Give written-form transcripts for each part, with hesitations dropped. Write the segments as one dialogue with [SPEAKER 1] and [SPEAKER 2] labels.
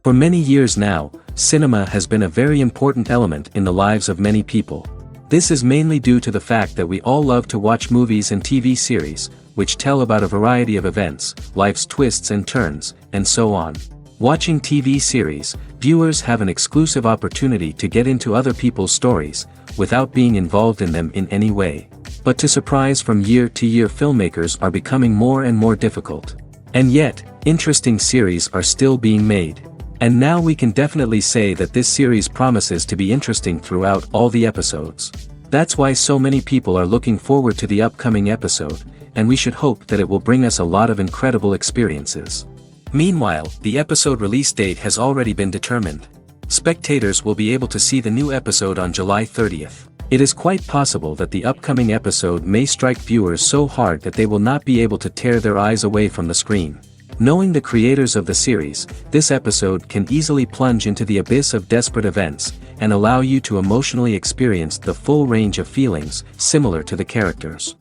[SPEAKER 1] For many years now, cinema has been a very important element in the lives of many people. This is mainly due to the fact that we all love to watch movies and TV series, which tell about a variety of events, life's twists and turns, and so on. Watching TV series, viewers have an exclusive opportunity to get into other people's stories, without being involved in them in any way. But to surprise from year to year, filmmakers are becoming more and more difficult. And yet, interesting series are still being made. And now we can definitely say that this series promises to be interesting throughout all the episodes. That's why so many people are looking forward to the upcoming episode, and we should hope that it will bring us a lot of incredible experiences. Meanwhile, the episode release date has already been determined. Spectators will be able to see the new episode on July 30th. It is quite possible that the upcoming episode may strike viewers so hard that they will not be able to tear their eyes away from the screen. Knowing the creators of the series, this episode can easily plunge into the abyss of desperate events, and allow you to emotionally experience the full range of feelings, similar to the characters.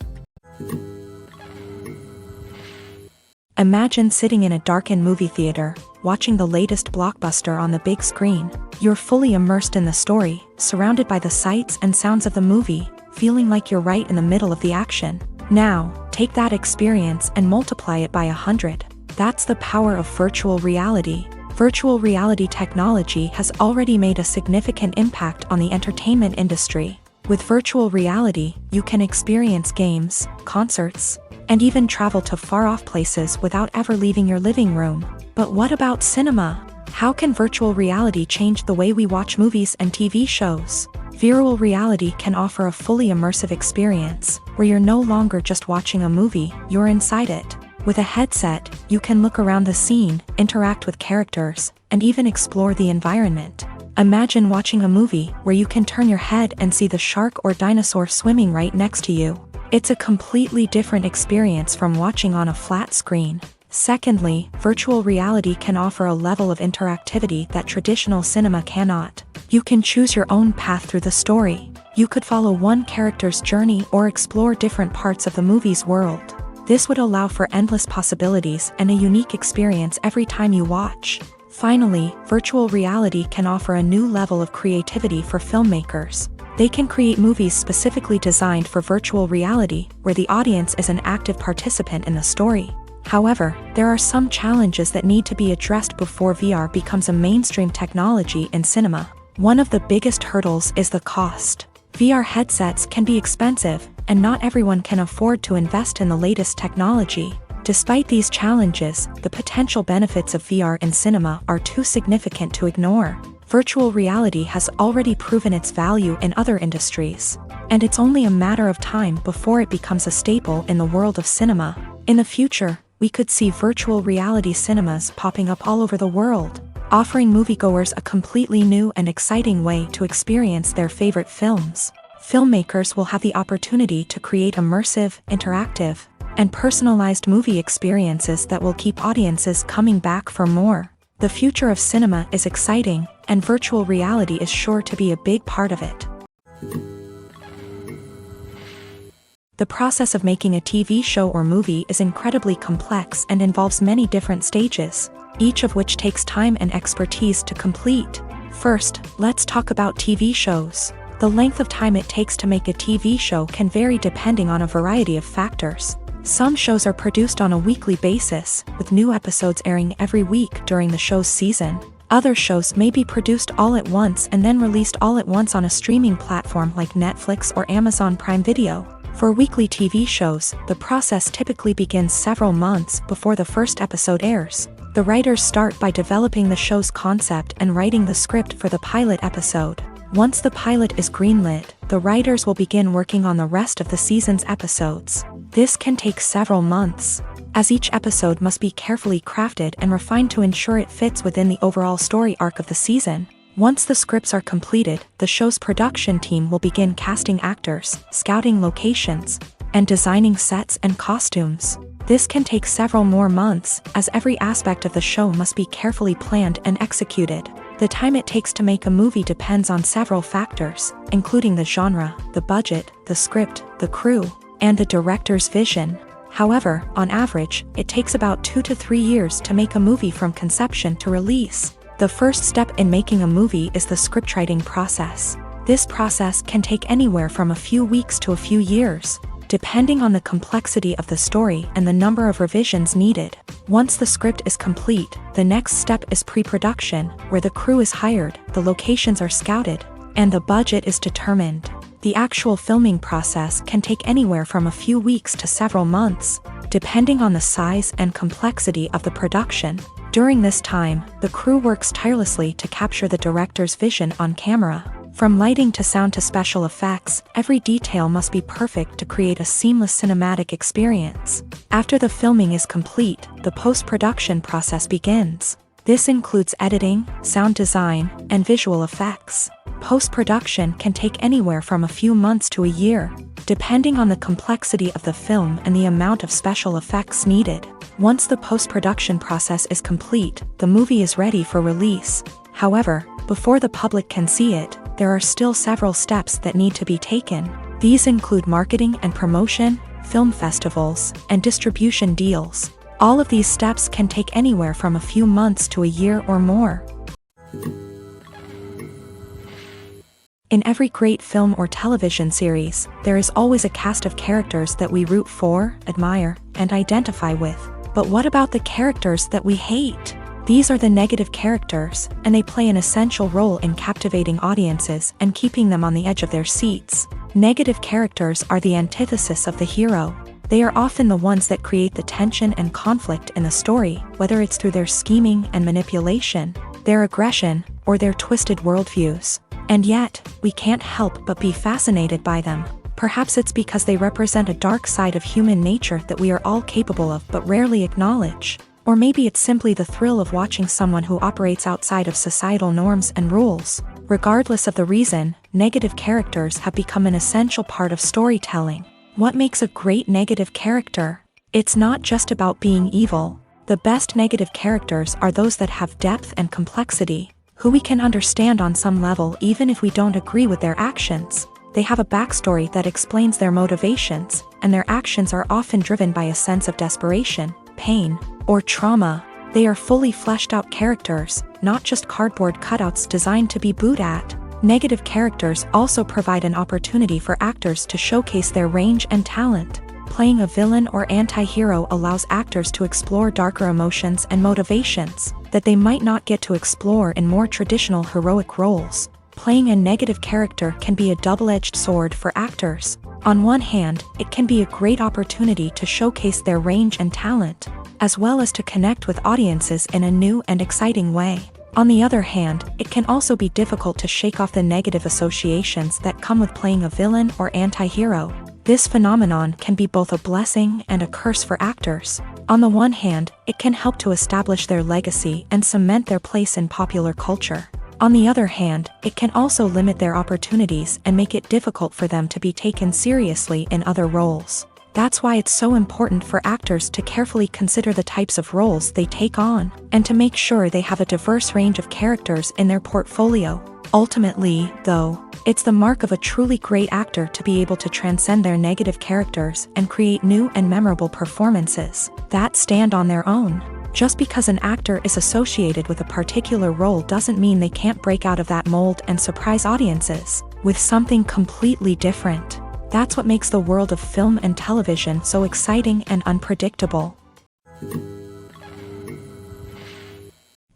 [SPEAKER 2] Imagine sitting in a darkened movie theater, watching the latest blockbuster on the big screen. You're fully immersed in the story, surrounded by the sights and sounds of the movie, feeling like you're right in the middle of the action. Now, take that experience and multiply it by 100. That's the power of virtual reality. Virtual reality technology has already made a significant impact on the entertainment industry. With virtual reality, you can experience games, concerts, and even travel to far-off places without ever leaving your living room. But what about cinema? How can virtual reality change the way we watch movies and TV shows? Virtual reality can offer a fully immersive experience, where you're no longer just watching a movie, you're inside it. With a headset, you can look around the scene, interact with characters, and even explore the environment. Imagine watching a movie where you can turn your head and see the shark or dinosaur swimming right next to you. It's a completely different experience from watching on a flat screen. Secondly, virtual reality can offer a level of interactivity that traditional cinema cannot. You can choose your own path through the story. You could follow one character's journey or explore different parts of the movie's world. This would allow for endless possibilities and a unique experience every time you watch. Finally, virtual reality can offer a new level of creativity for filmmakers. They can create movies specifically designed for virtual reality, where the audience is an active participant in the story. However, there are some challenges that need to be addressed before VR becomes a mainstream technology in cinema. One of the biggest hurdles is the cost. VR headsets can be expensive, and not everyone can afford to invest in the latest technology. Despite these challenges, the potential benefits of VR in cinema are too significant to ignore. Virtual reality has already proven its value in other industries, and it's only a matter of time before it becomes a staple in the world of cinema. In the future, we could see virtual reality cinemas popping up all over the world, offering moviegoers a completely new and exciting way to experience their favorite films. Filmmakers will have the opportunity to create immersive, interactive, and personalized movie experiences that will keep audiences coming back for more. The future of cinema is exciting, and virtual reality is sure to be a big part of it. The process of making a TV show or movie is incredibly complex and involves many different stages, each of which takes time and expertise to complete. First, let's talk about TV shows. The length of time it takes to make a TV show can vary depending on a variety of factors. Some shows are produced on a weekly basis, with new episodes airing every week during the show's season. Other shows may be produced all at once and then released all at once on a streaming platform like Netflix or Amazon Prime Video. For weekly TV shows, the process typically begins several months before the first episode airs. The writers start by developing the show's concept and writing the script for the pilot episode. Once the pilot is greenlit, the writers will begin working on the rest of the season's episodes. This can take several months, as each episode must be carefully crafted and refined to ensure it fits within the overall story arc of the season. Once the scripts are completed, the show's production team will begin casting actors, scouting locations, and designing sets and costumes. This can take several more months, as every aspect of the show must be carefully planned and executed. The time it takes to make a movie depends on several factors, including the genre, the budget, the script, the crew, and the director's vision. However, on average, it takes about 2 to 3 years to make a movie from conception to release. The first step in making a movie is the scriptwriting process. This process can take anywhere from a few weeks to a few years, depending on the complexity of the story and the number of revisions needed. Once the script is complete, the next step is pre-production, where the crew is hired, the locations are scouted, and the budget is determined. The actual filming process can take anywhere from a few weeks to several months, depending on the size and complexity of the production. During this time, the crew works tirelessly to capture the director's vision on camera. From lighting to sound to special effects, every detail must be perfect to create a seamless cinematic experience. After the filming is complete, the post-production process begins. This includes editing, sound design, and visual effects. Post-production can take anywhere from a few months to a year, depending on the complexity of the film and the amount of special effects needed. Once the post-production process is complete, the movie is ready for release. However, before the public can see it, there are still several steps that need to be taken. These include marketing and promotion, film festivals, and distribution deals. All of these steps can take anywhere from a few months to a year or more. In every great film or television series, there is always a cast of characters that we root for, admire, and identify with. But what about the characters that we hate? These are the negative characters, and they play an essential role in captivating audiences and keeping them on the edge of their seats. Negative characters are the antithesis of the hero. They are often the ones that create the tension and conflict in the story, whether it's through their scheming and manipulation, their aggression, or their twisted worldviews. And yet, we can't help but be fascinated by them. Perhaps it's because they represent a dark side of human nature that we are all capable of but rarely acknowledge. Or maybe it's simply the thrill of watching someone who operates outside of societal norms and rules. Regardless of the reason, negative characters have become an essential part of storytelling. What makes a great negative character? It's not just about being evil. The best negative characters are those that have depth and complexity, who we can understand on some level even if we don't agree with their actions. They have a backstory that explains their motivations, and their actions are often driven by a sense of desperation, pain, or trauma. They are fully fleshed out characters, not just cardboard cutouts designed to be booed at. Negative characters also provide an opportunity for actors to showcase their range and talent. Playing a villain or anti-hero allows actors to explore darker emotions and motivations that they might not get to explore in more traditional heroic roles. Playing a negative character can be a double-edged sword for actors. On one hand, it can be a great opportunity to showcase their range and talent, as well as to connect with audiences in a new and exciting way. On the other hand, it can also be difficult to shake off the negative associations that come with playing a villain or anti-hero. This phenomenon can be both a blessing and a curse for actors. On the one hand, it can help to establish their legacy and cement their place in popular culture. On the other hand, it can also limit their opportunities and make it difficult for them to be taken seriously in other roles. That's why it's so important for actors to carefully consider the types of roles they take on, and to make sure they have a diverse range of characters in their portfolio. Ultimately, though, it's the mark of a truly great actor to be able to transcend their negative characters and create new and memorable performances that stand on their own. Just because an actor is associated with a particular role doesn't mean they can't break out of that mold and surprise audiences with something completely different. That's what makes the world of film and television so exciting and unpredictable.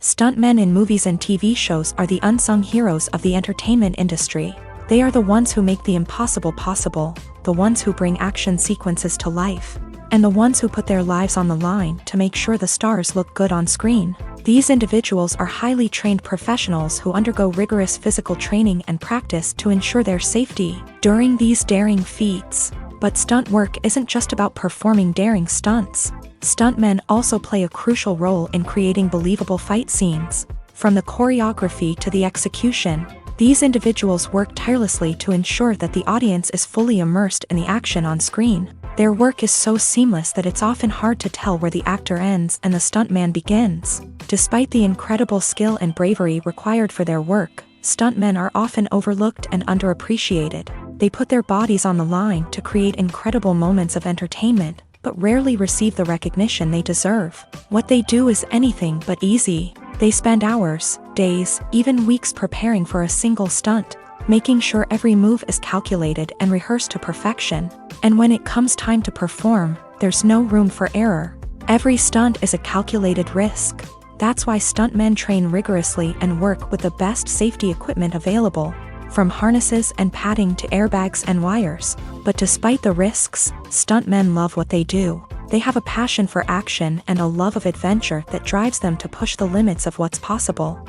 [SPEAKER 2] Stuntmen in movies and TV shows are the unsung heroes of the entertainment industry. They are the ones who make the impossible possible, the ones who bring action sequences to life, and the ones who put their lives on the line to make sure the stars look good on screen. These individuals are highly trained professionals who undergo rigorous physical training and practice to ensure their safety during these daring feats. But stunt work isn't just about performing daring stunts. Stuntmen also play a crucial role in creating believable fight scenes. From the choreography to the execution, these individuals work tirelessly to ensure that the audience is fully immersed in the action on screen. Their work is so seamless that it's often hard to tell where the actor ends and the stuntman begins. Despite the incredible skill and bravery required for their work, stuntmen are often overlooked and underappreciated. They put their bodies on the line to create incredible moments of entertainment, but rarely receive the recognition they deserve. What they do is anything but easy. They spend hours, days, even weeks preparing for a single stunt, making sure every move is calculated and rehearsed to perfection. And when it comes time to perform, there's no room for error. Every stunt is a calculated risk. That's why stuntmen train rigorously and work with the best safety equipment available, from harnesses and padding to airbags and wires. But despite the risks, stuntmen love what they do. They have a passion for action and a love of adventure that drives them to push the limits of what's possible.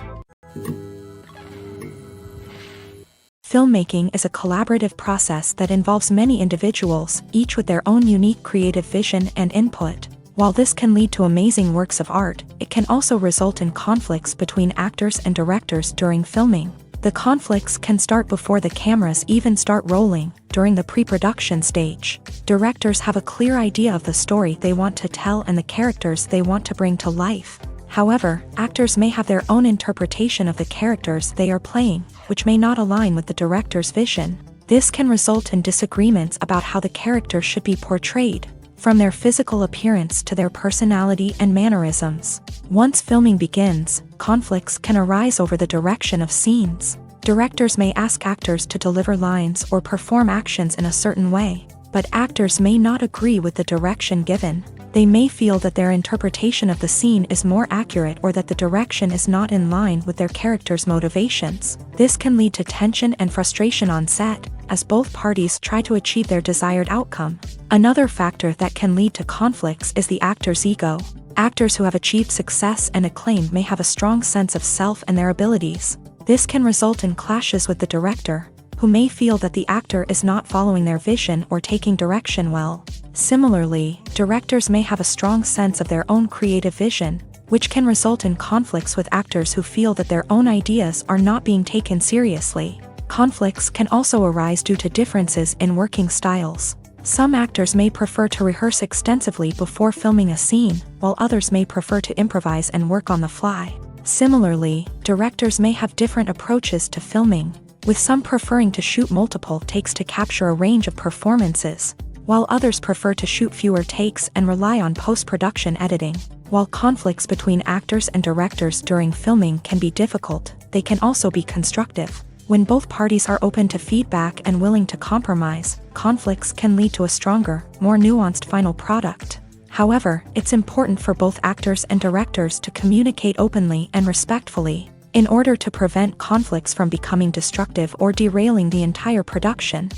[SPEAKER 2] Filmmaking is a collaborative process that involves many individuals, each with their own unique creative vision and input. While this can lead to amazing works of art, it can also result in conflicts between actors and directors during filming. The conflicts can start before the cameras even start rolling, during the pre-production stage. Directors have a clear idea of the story they want to tell and the characters they want to bring to life. However, actors may have their own interpretation of the characters they are playing, which may not align with the director's vision. This can result in disagreements about how the character should be portrayed, from their physical appearance to their personality and mannerisms. Once filming begins, conflicts can arise over the direction of scenes. Directors may ask actors to deliver lines or perform actions in a certain way, but actors may not agree with the direction given. They may feel that their interpretation of the scene is more accurate or that the direction is not in line with their character's motivations. This can lead to tension and frustration on set, as both parties try to achieve their desired outcome. Another factor that can lead to conflicts is the actor's ego. Actors who have achieved success and acclaim may have a strong sense of self and their abilities. This can result in clashes with the director, who may feel that the actor is not following their vision or taking direction well. Similarly, directors may have a strong sense of their own creative vision, which can result in conflicts with actors who feel that their own ideas are not being taken seriously. Conflicts can also arise due to differences in working styles. Some actors may prefer to rehearse extensively before filming a scene, while others may prefer to improvise and work on the fly. Similarly, directors may have different approaches to filming, with some preferring to shoot multiple takes to capture a range of performances, while others prefer to shoot fewer takes and rely on post-production editing. While conflicts between actors and directors during filming can be difficult, they can also be constructive. When both parties are open to feedback and willing to compromise, conflicts can lead to a stronger, more nuanced final product. However, it's important for both actors and directors to communicate openly and respectfully, in order to prevent conflicts from becoming destructive or derailing the entire production.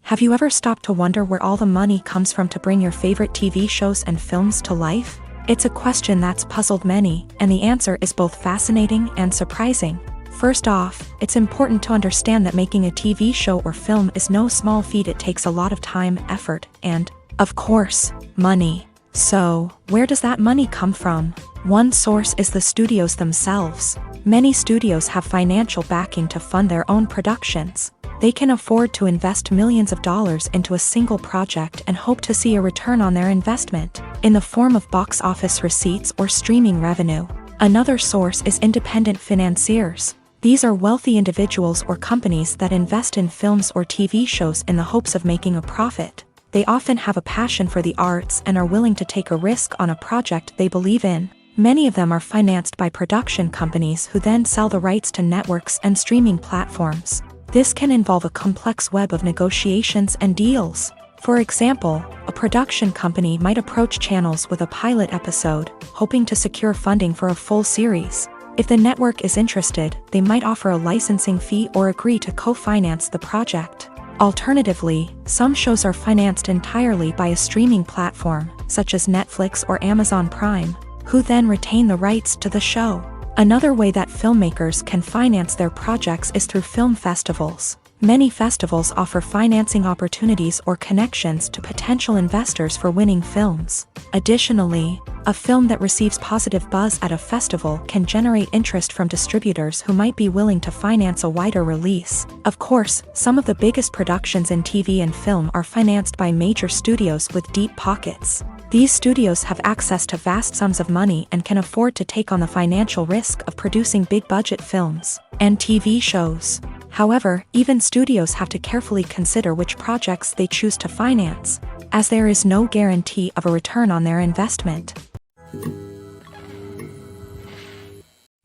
[SPEAKER 2] Have you ever stopped to wonder where all the money comes from to bring your favorite TV shows and films to life? It's a question that's puzzled many, and the answer is both fascinating and surprising. First off, it's important to understand that making a TV show or film is no small feat. It takes a lot of time, effort, and, of course, money. So, where does that money come from? One source is the studios themselves. Many studios have financial backing to fund their own productions. They can afford to invest millions of dollars into a single project and hope to see a return on their investment, in the form of box office receipts or streaming revenue. Another source is independent financiers. These are wealthy individuals or companies that invest in films or TV shows in the hopes of making a profit. They often have a passion for the arts and are willing to take a risk on a project they believe in. Many of them are financed by production companies who then sell the rights to networks and streaming platforms. This can involve a complex web of negotiations and deals. For example, a production company might approach channels with a pilot episode, hoping to secure funding for a full series. If the network is interested, they might offer a licensing fee or agree to co-finance the project. Alternatively, some shows are financed entirely by a streaming platform, such as Netflix or Amazon Prime, who then retain the rights to the show. Another way that filmmakers can finance their projects is through film festivals. Many festivals offer financing opportunities or connections to potential investors for winning films. Additionally, a film that receives positive buzz at a festival can generate interest from distributors who might be willing to finance a wider release. Of course, some of the biggest productions in TV and film are financed by major studios with deep pockets. These studios have access to vast sums of money and can afford to take on the financial risk of producing big-budget films and TV shows. However, even studios have to carefully consider which projects they choose to finance, as there is no guarantee of a return on their investment.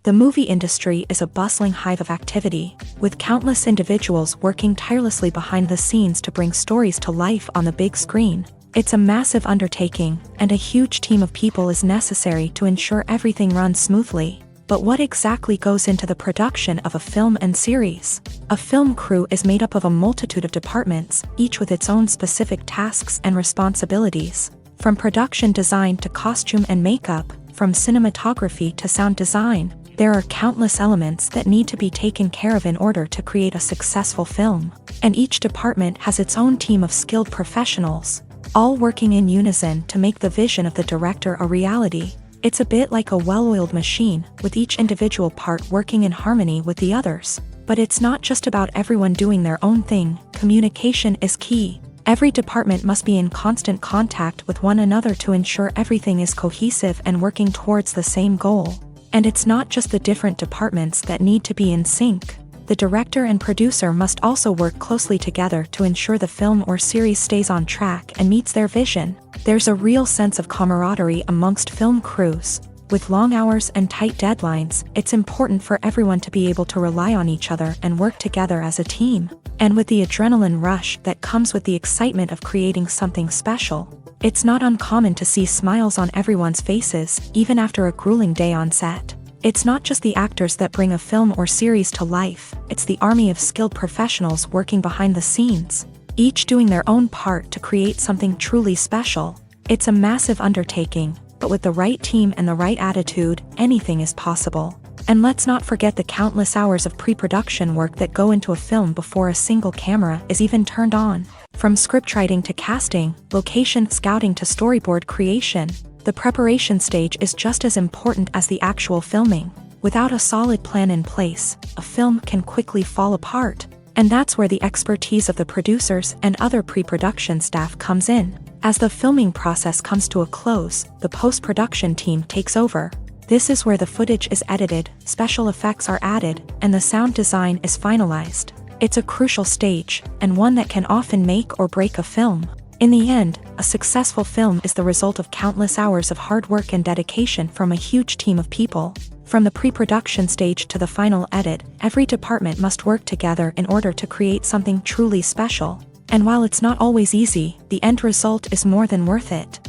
[SPEAKER 2] The movie industry is a bustling hive of activity, with countless individuals working tirelessly behind the scenes to bring stories to life on the big screen. It's a massive undertaking, and a huge team of people is necessary to ensure everything runs smoothly. But what exactly goes into the production of a film and series? A film crew is made up of a multitude of departments, each with its own specific tasks and responsibilities. From production design to costume and makeup, from cinematography to sound design, there are countless elements that need to be taken care of in order to create a successful film. And each department has its own team of skilled professionals, all working in unison to make the vision of the director a reality. It's a bit like a well-oiled machine, with each individual part working in harmony with the others. But it's not just about everyone doing their own thing. Communication is key. Every department must be in constant contact with one another to ensure everything is cohesive and working towards the same goal. And it's not just the different departments that need to be in sync. The director and producer must also work closely together to ensure the film or series stays on track and meets their vision. There's a real sense of camaraderie amongst film crews. With long hours and tight deadlines, it's important for everyone to be able to rely on each other and work together as a team. And with the adrenaline rush that comes with the excitement of creating something special, it's not uncommon to see smiles on everyone's faces, even after a grueling day on set. It's not just the actors that bring a film or series to life, it's the army of skilled professionals working behind the scenes, each doing their own part to create something truly special. It's a massive undertaking, but with the right team and the right attitude, anything is possible. And let's not forget the countless hours of pre-production work that go into a film before a single camera is even turned on. From scriptwriting to casting, location scouting to storyboard creation, the preparation stage is just as important as the actual filming. Without a solid plan in place, a film can quickly fall apart. And that's where the expertise of the producers and other pre-production staff comes in. As the filming process comes to a close, the post-production team takes over. This is where the footage is edited, special effects are added, and the sound design is finalized. It's a crucial stage, and one that can often make or break a film. In the end, a successful film is the result of countless hours of hard work and dedication from a huge team of people. From the pre-production stage to the final edit, every department must work together in order to create something truly special. And while it's not always easy, the end result is more than worth it.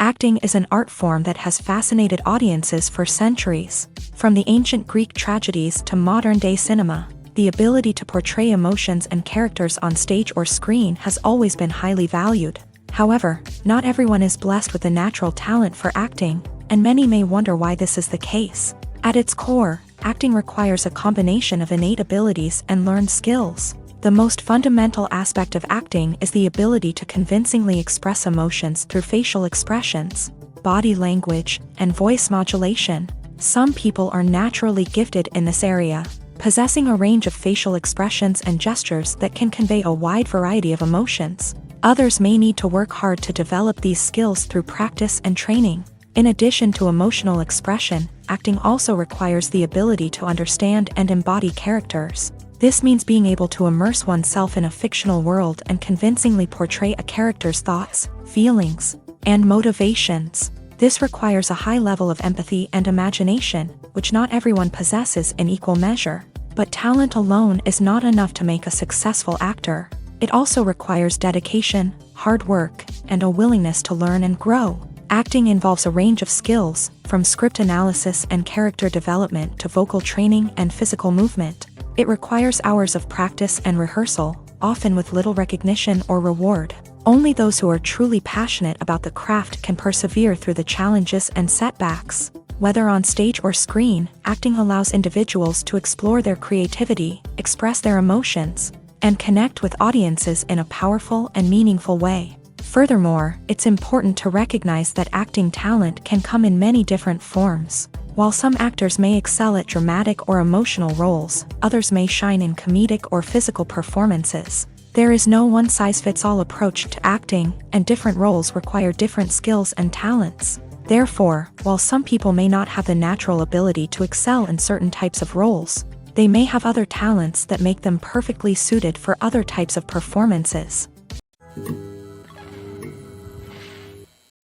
[SPEAKER 2] Acting is an art form that has fascinated audiences for centuries. From the ancient Greek tragedies to modern-day cinema, the ability to portray emotions and characters on stage or screen has always been highly valued. However, not everyone is blessed with a natural talent for acting, and many may wonder why this is the case. At its core, acting requires a combination of innate abilities and learned skills. The most fundamental aspect of acting is the ability to convincingly express emotions through facial expressions, body language, and voice modulation. Some people are naturally gifted in this area, possessing a range of facial expressions and gestures that can convey a wide variety of emotions. Others may need to work hard to develop these skills through practice and training. In addition to emotional expression, acting also requires the ability to understand and embody characters. This means being able to immerse oneself in a fictional world and convincingly portray a character's thoughts, feelings, and motivations. This requires a high level of empathy and imagination, which not everyone possesses in equal measure. But talent alone is not enough to make a successful actor. It also requires dedication, hard work, and a willingness to learn and grow. Acting involves a range of skills, from script analysis and character development to vocal training and physical movement. It requires hours of practice and rehearsal, often with little recognition or reward. Only those who are truly passionate about the craft can persevere through the challenges and setbacks. Whether on stage or screen, acting allows individuals to explore their creativity, express their emotions, and connect with audiences in a powerful and meaningful way. Furthermore, it's important to recognize that acting talent can come in many different forms. While some actors may excel at dramatic or emotional roles, others may shine in comedic or physical performances. There is no one-size-fits-all approach to acting, and different roles require different skills and talents. Therefore, while some people may not have the natural ability to excel in certain types of roles, they may have other talents that make them perfectly suited for other types of performances.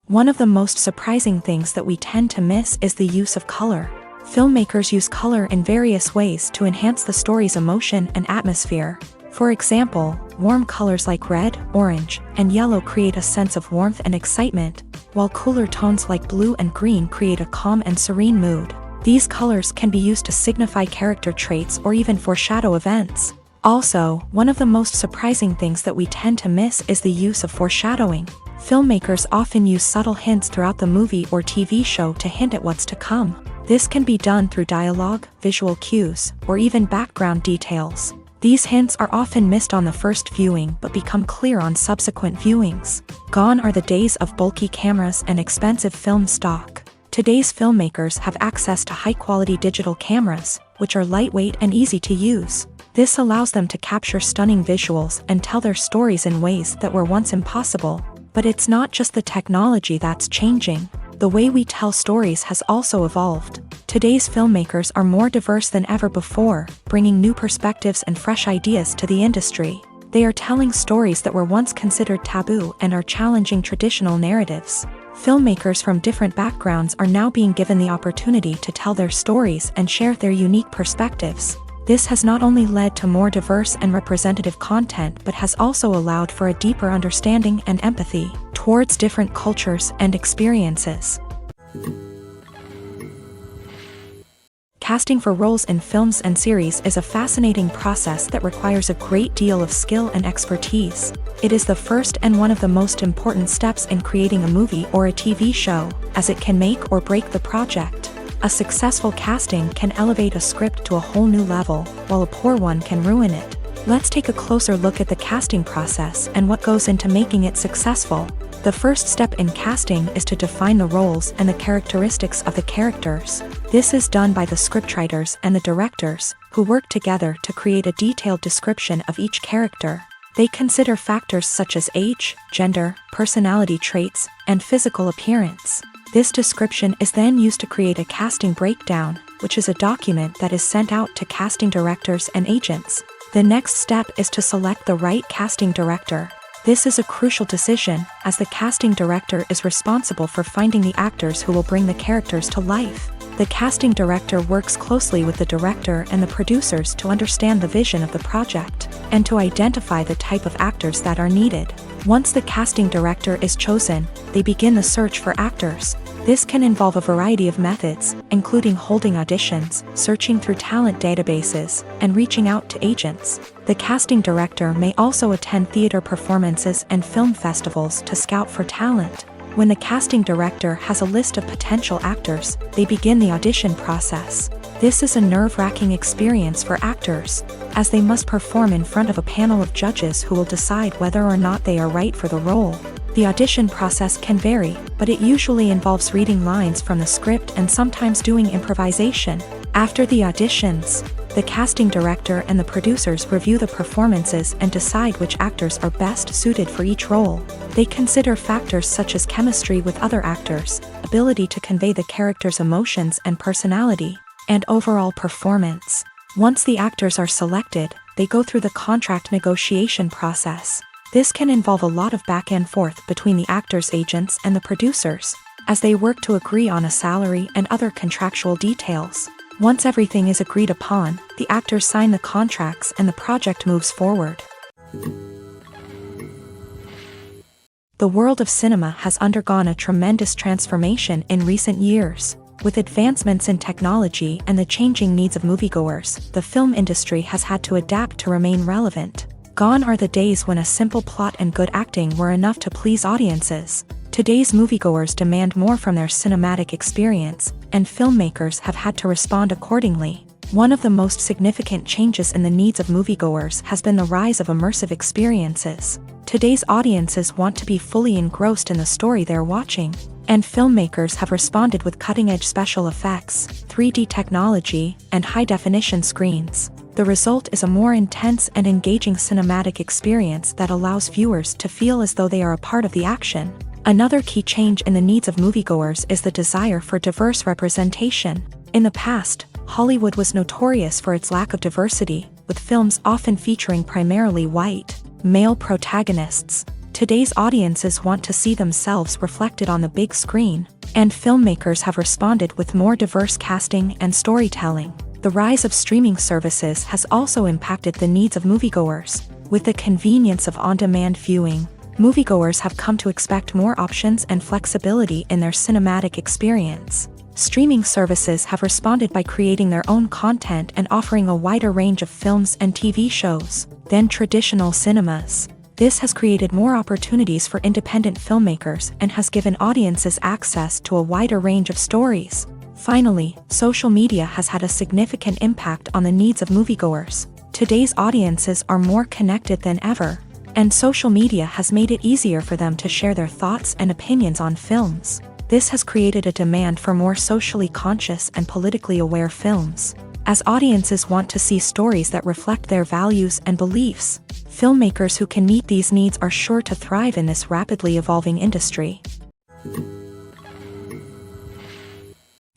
[SPEAKER 2] One of the most surprising things that we tend to miss is the use of color. Filmmakers use color in various ways to enhance the story's emotion and atmosphere. For example, warm colors like red, orange, and yellow create a sense of warmth and excitement, while cooler tones like blue and green create a calm and serene mood. These colors can be used to signify character traits or even foreshadow events. Also, one of the most surprising things that we tend to miss is the use of foreshadowing. Filmmakers often use subtle hints throughout the movie or TV show to hint at what's to come. This can be done through dialogue, visual cues, or even background details. These hints are often missed on the first viewing but become clear on subsequent viewings. Gone are the days of bulky cameras and expensive film stock. Today's filmmakers have access to high-quality digital cameras, which are lightweight and easy to use. This allows them to capture stunning visuals and tell their stories in ways that were once impossible. But it's not just the technology that's changing. The way we tell stories has also evolved. Today's filmmakers are more diverse than ever before, bringing new perspectives and fresh ideas to the industry. They are telling stories that were once considered taboo and are challenging traditional narratives. Filmmakers from different backgrounds are now being given the opportunity to tell their stories and share their unique perspectives. This has not only led to more diverse and representative content but has also allowed for a deeper understanding and empathy towards different cultures and experiences. Casting for roles in films and series is a fascinating process that requires a great deal of skill and expertise. It is the first and one of the most important steps in creating a movie or a TV show, as it can make or break the project. A successful casting can elevate a script to a whole new level, while a poor one can ruin it. Let's take a closer look at the casting process and what goes into making it successful. The first step in casting is to define the roles and the characteristics of the characters. This is done by the scriptwriters and the directors, who work together to create a detailed description of each character. They consider factors such as age, gender, personality traits, and physical appearance. This description is then used to create a casting breakdown, which is a document that is sent out to casting directors and agents. The next step is to select the right casting director. This is a crucial decision, as the casting director is responsible for finding the actors who will bring the characters to life. The casting director works closely with the director and the producers to understand the vision of the project, and to identify the type of actors that are needed. Once the casting director is chosen, they begin the search for actors. This can involve a variety of methods, including holding auditions, searching through talent databases, and reaching out to agents. The casting director may also attend theater performances and film festivals to scout for talent. When the casting director has a list of potential actors, they begin the audition process. This is a nerve-wracking experience for actors, as they must perform in front of a panel of judges who will decide whether or not they are right for the role. The audition process can vary, but it usually involves reading lines from the script and sometimes doing improvisation. After the auditions, the casting director and the producers review the performances and decide which actors are best suited for each role. They consider factors such as chemistry with other actors, ability to convey the character's emotions and personality, and overall performance. Once the actors are selected, they go through the contract negotiation process. This can involve a lot of back and forth between the actors' agents and the producers, as they work to agree on a salary and other contractual details. Once everything is agreed upon, the actors sign the contracts and the project moves forward. The world of cinema has undergone a tremendous transformation in recent years. With advancements in technology and the changing needs of moviegoers, the film industry has had to adapt to remain relevant. Gone are the days when a simple plot and good acting were enough to please audiences. Today's moviegoers demand more from their cinematic experience, and filmmakers have had to respond accordingly. One of the most significant changes in the needs of moviegoers has been the rise of immersive experiences. Today's audiences want to be fully engrossed in the story they're watching, and filmmakers have responded with cutting-edge special effects, 3D technology, and high-definition screens. The result is a more intense and engaging cinematic experience that allows viewers to feel as though they are a part of the action. Another key change in the needs of moviegoers is the desire for diverse representation. In the past, Hollywood was notorious for its lack of diversity, with films often featuring primarily white, male protagonists. Today's audiences want to see themselves reflected on the big screen, and filmmakers have responded with more diverse casting and storytelling. The rise of streaming services has also impacted the needs of moviegoers. With the convenience of on-demand viewing, moviegoers have come to expect more options and flexibility in their cinematic experience. Streaming services have responded by creating their own content and offering a wider range of films and TV shows than traditional cinemas. This has created more opportunities for independent filmmakers and has given audiences access to a wider range of stories. Finally, social media has had a significant impact on the needs of moviegoers. Today's audiences are more connected than ever, and social media has made it easier for them to share their thoughts and opinions on films. This has created a demand for more socially conscious and politically aware films. As audiences want to see stories that reflect their values and beliefs, filmmakers who can meet these needs are sure to thrive in this rapidly evolving industry.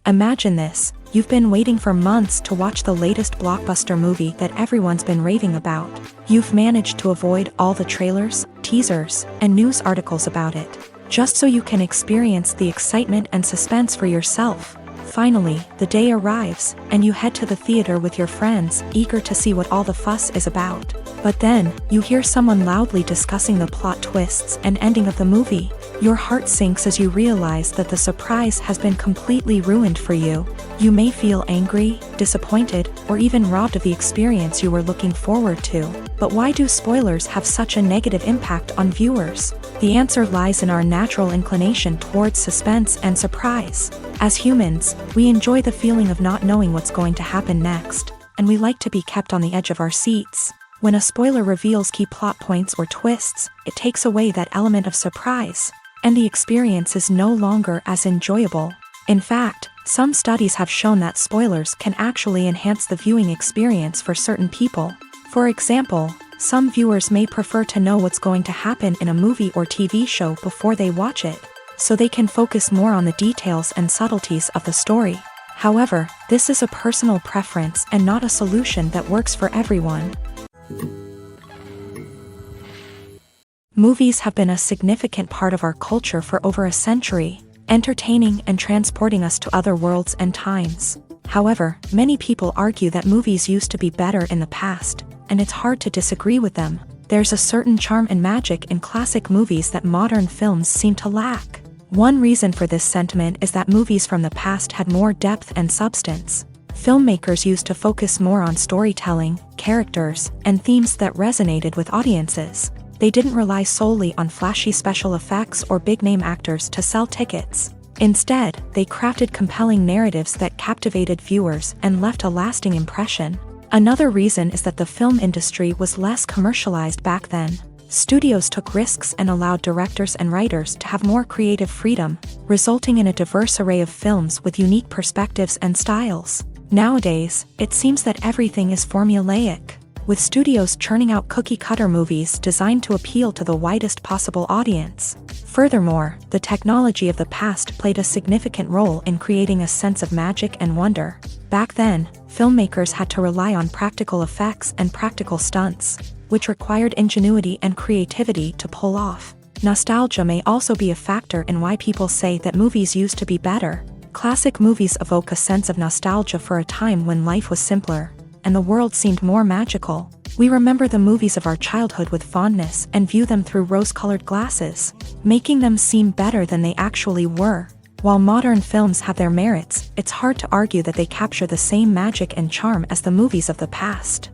[SPEAKER 2] Imagine this: you've been waiting for months to watch the latest blockbuster movie that everyone's been raving about. You've managed to avoid all the trailers, teasers, and news articles about it, just so you can experience the excitement and suspense for yourself. Finally, the day arrives, and you head to the theater with your friends, eager to see what all the fuss is about. But then, you hear someone loudly discussing the plot twists and ending of the movie. Your heart sinks as you realize that the surprise has been completely ruined for you. You may feel angry, disappointed, or even robbed of the experience you were looking forward to. But why do spoilers have such a negative impact on viewers? The answer lies in our natural inclination towards suspense and surprise. As humans, we enjoy the feeling of not knowing what's going to happen next, and we like to be kept on the edge of our seats. When a spoiler reveals key plot points or twists, it takes away that element of surprise, and the experience is no longer as enjoyable. In fact, some studies have shown that spoilers can actually enhance the viewing experience for certain people. For example, some viewers may prefer to know what's going to happen in a movie or TV show before they watch it, so they can focus more on the details and subtleties of the story. However, this is a personal preference and not a solution that works for everyone. Movies have been a significant part of our culture for over a century, entertaining and transporting us to other worlds and times. However, many people argue that movies used to be better in the past, and it's hard to disagree with them. There's a certain charm and magic in classic movies that modern films seem to lack. One reason for this sentiment is that movies from the past had more depth and substance. Filmmakers used to focus more on storytelling, characters, and themes that resonated with audiences. They didn't rely solely on flashy special effects or big-name actors to sell tickets. Instead, they crafted compelling narratives that captivated viewers and left a lasting impression. Another reason is that the film industry was less commercialized back then. Studios took risks and allowed directors and writers to have more creative freedom, resulting in a diverse array of films with unique perspectives and styles. Nowadays, it seems that everything is formulaic, with studios churning out cookie-cutter movies designed to appeal to the widest possible audience. Furthermore, the technology of the past played a significant role in creating a sense of magic and wonder. Back then, filmmakers had to rely on practical effects and practical stunts, which required ingenuity and creativity to pull off. Nostalgia may also be a factor in why people say that movies used to be better. Classic movies evoke a sense of nostalgia for a time when life was simpler, and the world seemed more magical. We remember the movies of our childhood with fondness and view them through rose-colored glasses, making them seem better than they actually were. While modern films have their merits, it's hard to argue that they capture the same magic and charm as the movies of the past.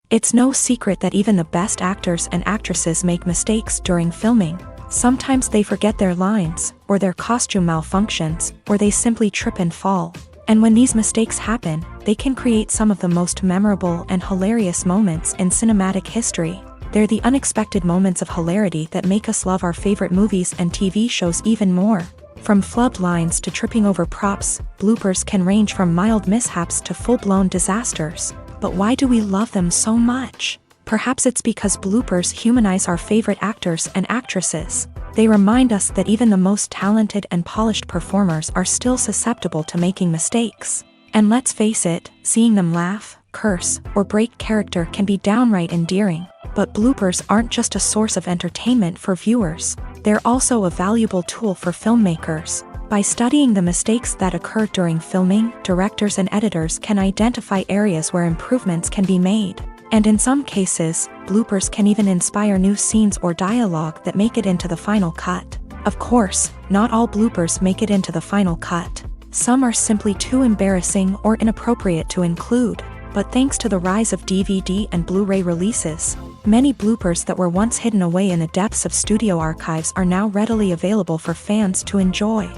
[SPEAKER 2] It's no secret that even the best actors and actresses make mistakes during filming. Sometimes they forget their lines, or their costume malfunctions, or they simply trip and fall. And when these mistakes happen, they can create some of the most memorable and hilarious moments in cinematic history. They're the unexpected moments of hilarity that make us love our favorite movies and TV shows even more. From flubbed lines to tripping over props, bloopers can range from mild mishaps to full-blown disasters. But why do we love them so much? Perhaps it's because bloopers humanize our favorite actors and actresses. They remind us that even the most talented and polished performers are still susceptible to making mistakes. And let's face it, seeing them laugh, curse, or break character can be downright endearing. But bloopers aren't just a source of entertainment for viewers, they're also a valuable tool for filmmakers. By studying the mistakes that occur during filming, directors and editors can identify areas where improvements can be made. And in some cases, bloopers can even inspire new scenes or dialogue that make it into the final cut. Of course, not all bloopers make it into the final cut. Some are simply too embarrassing or inappropriate to include. But thanks to the rise of DVD and Blu-ray releases, many bloopers that were once hidden away in the depths of studio archives are now readily available for fans to enjoy.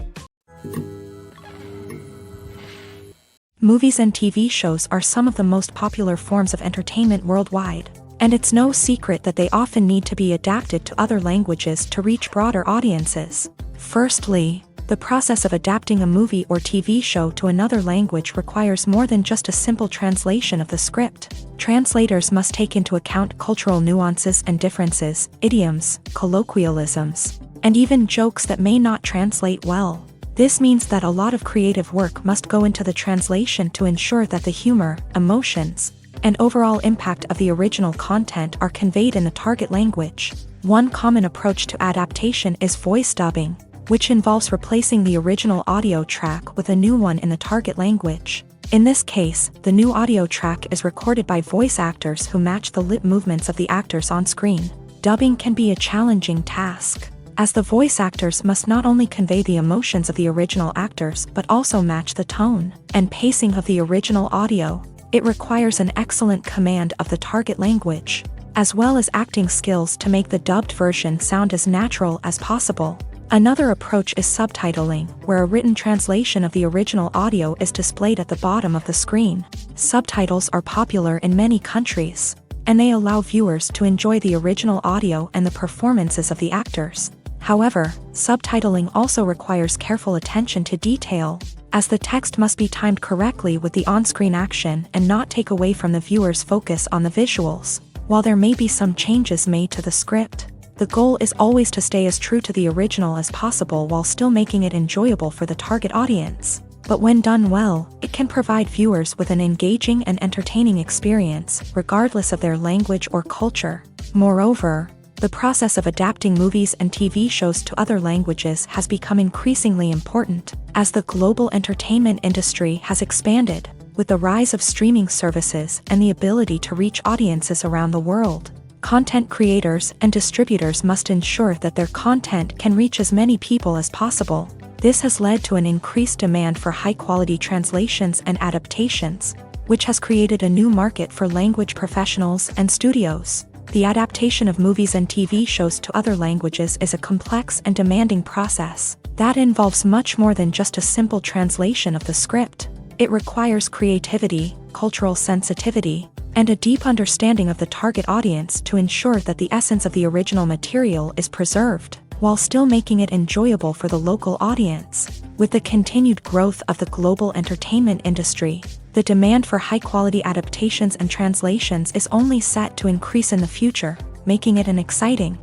[SPEAKER 2] Movies and TV shows are some of the most popular forms of entertainment worldwide, and it's no secret that they often need to be adapted to other languages to reach broader audiences. Firstly, the process of adapting a movie or TV show to another language requires more than just a simple translation of the script. Translators must take into account cultural nuances and differences, idioms, colloquialisms, and even jokes that may not translate well. This means that a lot of creative work must go into the translation to ensure that the humor, emotions, and overall impact of the original content are conveyed in the target language. One common approach to adaptation is voice dubbing, which involves replacing the original audio track with a new one in the target language. In this case, the new audio track is recorded by voice actors who match the lip movements of the actors on screen. Dubbing can be a challenging task, as the voice actors must not only convey the emotions of the original actors but also match the tone and pacing of the original audio. It requires an excellent command of the target language, as well as acting skills to make the dubbed version sound as natural as possible. Another approach is subtitling, where a written translation of the original audio is displayed at the bottom of the screen. Subtitles are popular in many countries, and they allow viewers to enjoy the original audio and the performances of the actors. However, subtitling also requires careful attention to detail, as the text must be timed correctly with the on-screen action and not take away from the viewer's focus on the visuals. While there may be some changes made to the script, the goal is always to stay as true to the original as possible while still making it enjoyable for the target audience. But when done well, it can provide viewers with an engaging and entertaining experience, regardless of their language or culture. Moreover, the process of adapting movies and TV shows to other languages has become increasingly important, as the global entertainment industry has expanded, with the rise of streaming services and the ability to reach audiences around the world. Content creators and distributors must ensure that their content can reach as many people as possible. This has led to an increased demand for high-quality translations and adaptations, which has created a new market for language professionals and studios. The adaptation of movies and TV shows to other languages is a complex and demanding process that involves much more than just a simple translation of the script. It requires creativity, cultural sensitivity, and a deep understanding of the target audience to ensure that the essence of the original material is preserved, while still making it enjoyable for the local audience. With the continued growth of the global entertainment industry, the demand for high-quality adaptations and translations is only set to increase in the future, making it an exciting.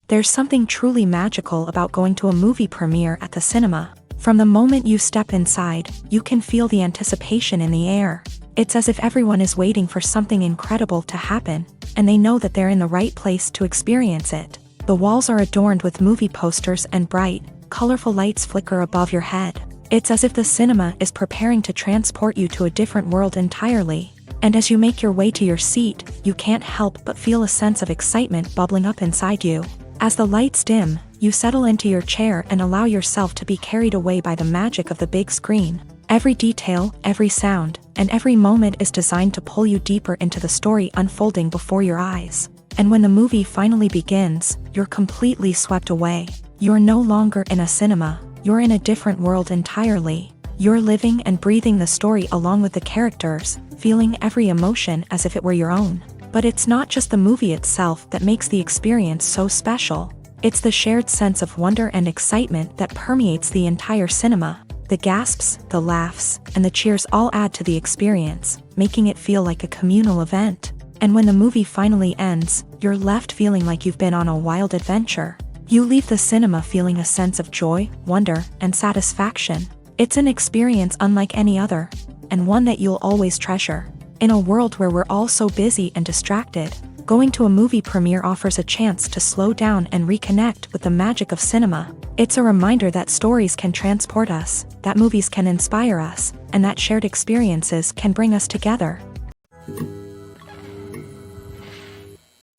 [SPEAKER 2] There's something truly magical about going to a movie premiere at the cinema. From the moment you step inside, you can feel the anticipation in the air. It's as if everyone is waiting for something incredible to happen, and they know that they're in the right place to experience it. The walls are adorned with movie posters and bright, colorful lights flicker above your head. It's as if the cinema is preparing to transport you to a different world entirely. And as you make your way to your seat, you can't help but feel a sense of excitement bubbling up inside you. As the lights dim, you settle into your chair and allow yourself to be carried away by the magic of the big screen. Every detail, every sound, and every moment is designed to pull you deeper into the story unfolding before your eyes. And when the movie finally begins, you're completely swept away. You're no longer in a cinema, you're in a different world entirely. You're living and breathing the story along with the characters, feeling every emotion as if it were your own. But it's not just the movie itself that makes the experience so special. It's the shared sense of wonder and excitement that permeates the entire cinema. The gasps, the laughs, and the cheers all add to the experience, making it feel like a communal event. And when the movie finally ends, you're left feeling like you've been on a wild adventure. You leave the cinema feeling a sense of joy, wonder, and satisfaction. It's an experience unlike any other, and one that you'll always treasure. In a world where we're all so busy and distracted, going to a movie premiere offers a chance to slow down and reconnect with the magic of cinema. It's a reminder that stories can transport us, that movies can inspire us, and that shared experiences can bring us together.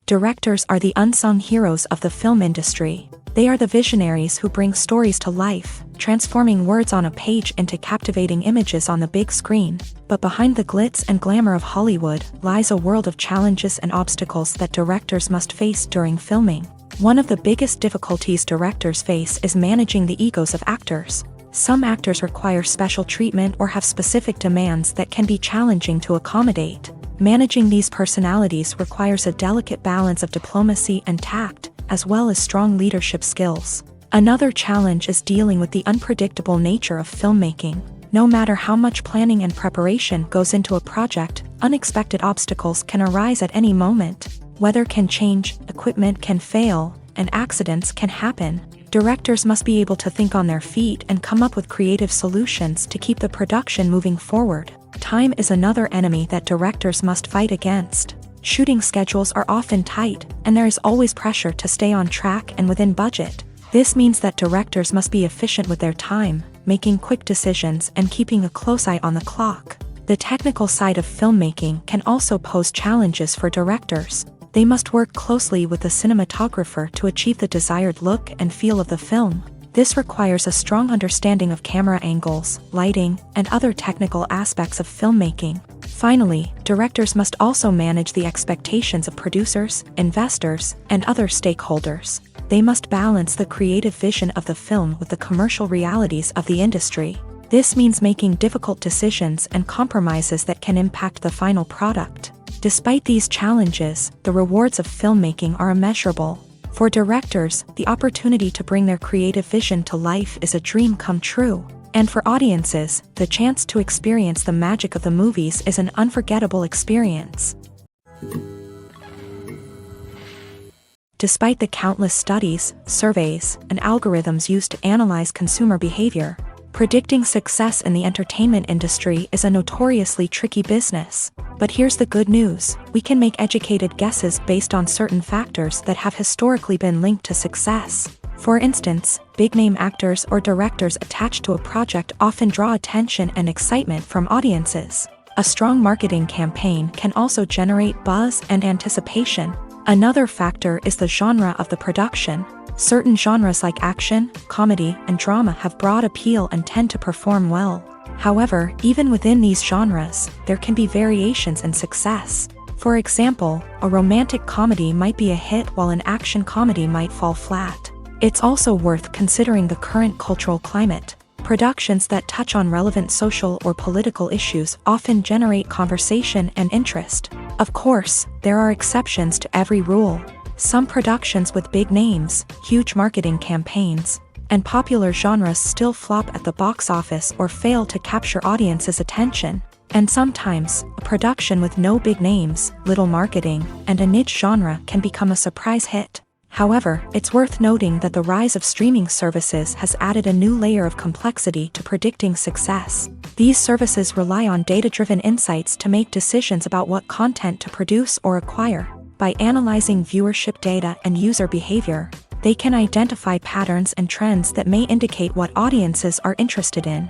[SPEAKER 2] Directors are the unsung heroes of the film industry. They are the visionaries who bring stories to life, transforming words on a page into captivating images on the big screen. But behind the glitz and glamour of Hollywood lies a world of challenges and obstacles that directors must face during filming. One of the biggest difficulties directors face is managing the egos of actors. Some actors require special treatment or have specific demands that can be challenging to accommodate. Managing these personalities requires a delicate balance of diplomacy and tact, as well as strong leadership skills. Another challenge is dealing with the unpredictable nature of filmmaking. No matter how much planning and preparation goes into a project, unexpected obstacles can arise at any moment. Weather can change, equipment can fail, and accidents can happen. Directors must be able to think on their feet and come up with creative solutions to keep the production moving forward. Time is another enemy that directors must fight against. Shooting schedules are often tight, and there is always pressure to stay on track and within budget. This means that directors must be efficient with their time, making quick decisions and keeping a close eye on the clock. The technical side of filmmaking can also pose challenges for directors. They must work closely with the cinematographer to achieve the desired look and feel of the film. This requires a strong understanding of camera angles, lighting, and other technical aspects of filmmaking. Finally, directors must also manage the expectations of producers, investors, and other stakeholders. They must balance the creative vision of the film with the commercial realities of the industry. This means making difficult decisions and compromises that can impact the final product. Despite these challenges, the rewards of filmmaking are immeasurable. For directors, the opportunity to bring their creative vision to life is a dream come true. And for audiences, the chance to experience the magic of the movies is an unforgettable experience. Despite the countless studies, surveys, and algorithms used to analyze consumer behavior, predicting success in the entertainment industry is a notoriously tricky business. But here's the good news: we can make educated guesses based on certain factors that have historically been linked to success. For instance, big-name actors or directors attached to a project often draw attention and excitement from audiences. A strong marketing campaign can also generate buzz and anticipation. Another factor is the genre of the production. Certain genres like action, comedy, and drama have broad appeal and tend to perform well. However, even within these genres, there can be variations in success. For example, a romantic comedy might be a hit while an action comedy might fall flat. It's also worth considering the current cultural climate. Productions that touch on relevant social or political issues often generate conversation and interest. Of course, there are exceptions to every rule. Some productions with big names, huge marketing campaigns, and popular genres still flop at the box office or fail to capture audiences' attention. And sometimes, a production with no big names, little marketing, and a niche genre can become a surprise hit. However, it's worth noting that the rise of streaming services has added a new layer of complexity to predicting success. These services rely on data-driven insights to make decisions about what content to produce or acquire. By analyzing viewership data and user behavior, they can identify patterns and trends that may indicate what audiences are interested in.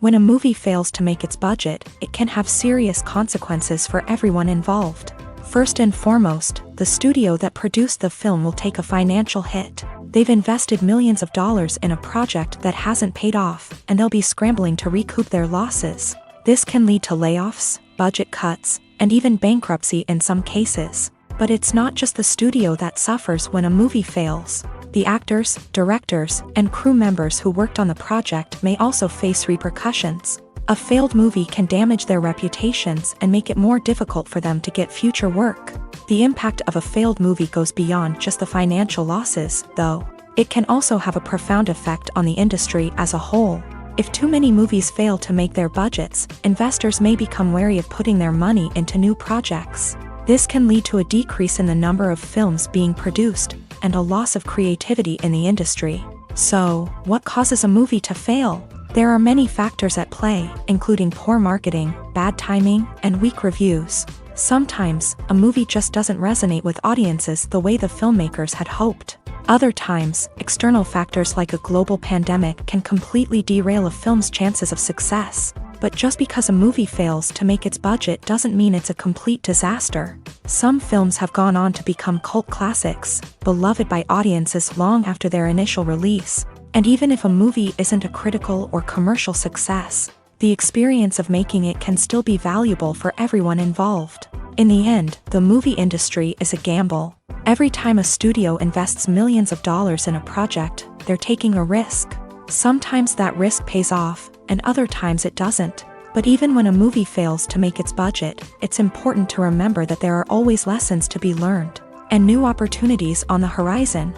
[SPEAKER 2] When a movie fails to make its budget, it can have serious consequences for everyone involved. First and foremost, the studio that produced the film will take a financial hit. They've invested millions of dollars in a project that hasn't paid off, and they'll be scrambling to recoup their losses. This can lead to layoffs, budget cuts, and even bankruptcy in some cases. But it's not just the studio that suffers when a movie fails. The actors, directors, and crew members who worked on the project may also face repercussions. A failed movie can damage their reputations and make it more difficult for them to get future work. The impact of a failed movie goes beyond just the financial losses, though. It can also have a profound effect on the industry as a whole. If too many movies fail to make their budgets, investors may become wary of putting their money into new projects. This can lead to a decrease in the number of films being produced, and a loss of creativity in the industry. So, what causes a movie to fail? There are many factors at play, including poor marketing, bad timing, and weak reviews. Sometimes, a movie just doesn't resonate with audiences the way the filmmakers had hoped. Other times, external factors like a global pandemic can completely derail a film's chances of success. But just because a movie fails to make its budget doesn't mean it's a complete disaster. Some films have gone on to become cult classics, beloved by audiences long after their initial release. And even if a movie isn't a critical or commercial success, the experience of making it can still be valuable for everyone involved. In the end, the movie industry is a gamble. Every time a studio invests millions of dollars in a project, they're taking a risk. Sometimes that risk pays off, and other times it doesn't. But even when a movie fails to make its budget, it's important to remember that there are always lessons to be learned, and new opportunities on the horizon.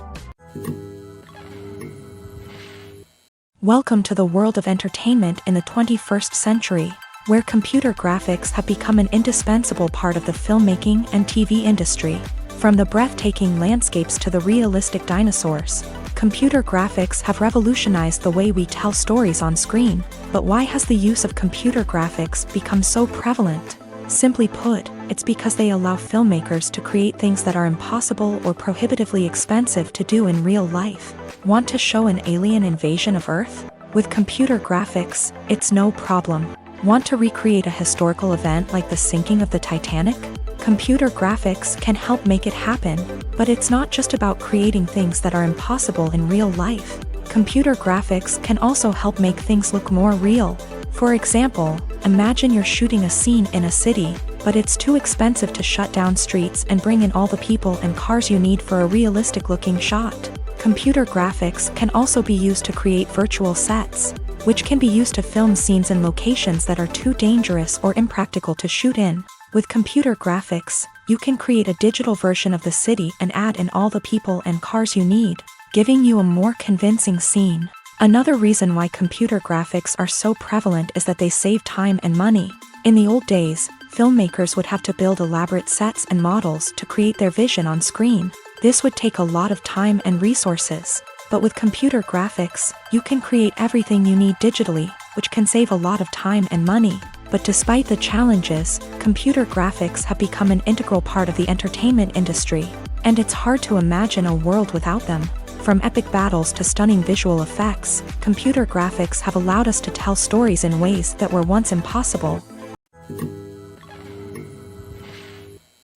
[SPEAKER 2] Welcome to the world of entertainment in the 21st century, where computer graphics have become an indispensable part of the filmmaking and TV industry. From the breathtaking landscapes to the realistic dinosaurs, computer graphics have revolutionized the way we tell stories on screen. But why has the use of computer graphics become so prevalent? Simply put, it's because they allow filmmakers to create things that are impossible or prohibitively expensive to do in real life. Want to show an alien invasion of Earth? With computer graphics, it's no problem. Want to recreate a historical event like the sinking of the Titanic? Computer graphics can help make it happen, but it's not just about creating things that are impossible in real life. Computer graphics can also help make things look more real. For example, imagine you're shooting a scene in a city, but it's too expensive to shut down streets and bring in all the people and cars you need for a realistic-looking shot. Computer graphics can also be used to create virtual sets, which can be used to film scenes in locations that are too dangerous or impractical to shoot in. With computer graphics, you can create a digital version of the city and add in all the people and cars you need, giving you a more convincing scene. Another reason why computer graphics are so prevalent is that they save time and money. In the old days, filmmakers would have to build elaborate sets and models to create their vision on screen. This would take a lot of time and resources. But with computer graphics, you can create everything you need digitally, which can save a lot of time and money. But despite the challenges, computer graphics have become an integral part of the entertainment industry, and it's hard to imagine a world without them. From epic battles to stunning visual effects, computer graphics have allowed us to tell stories in ways that were once impossible.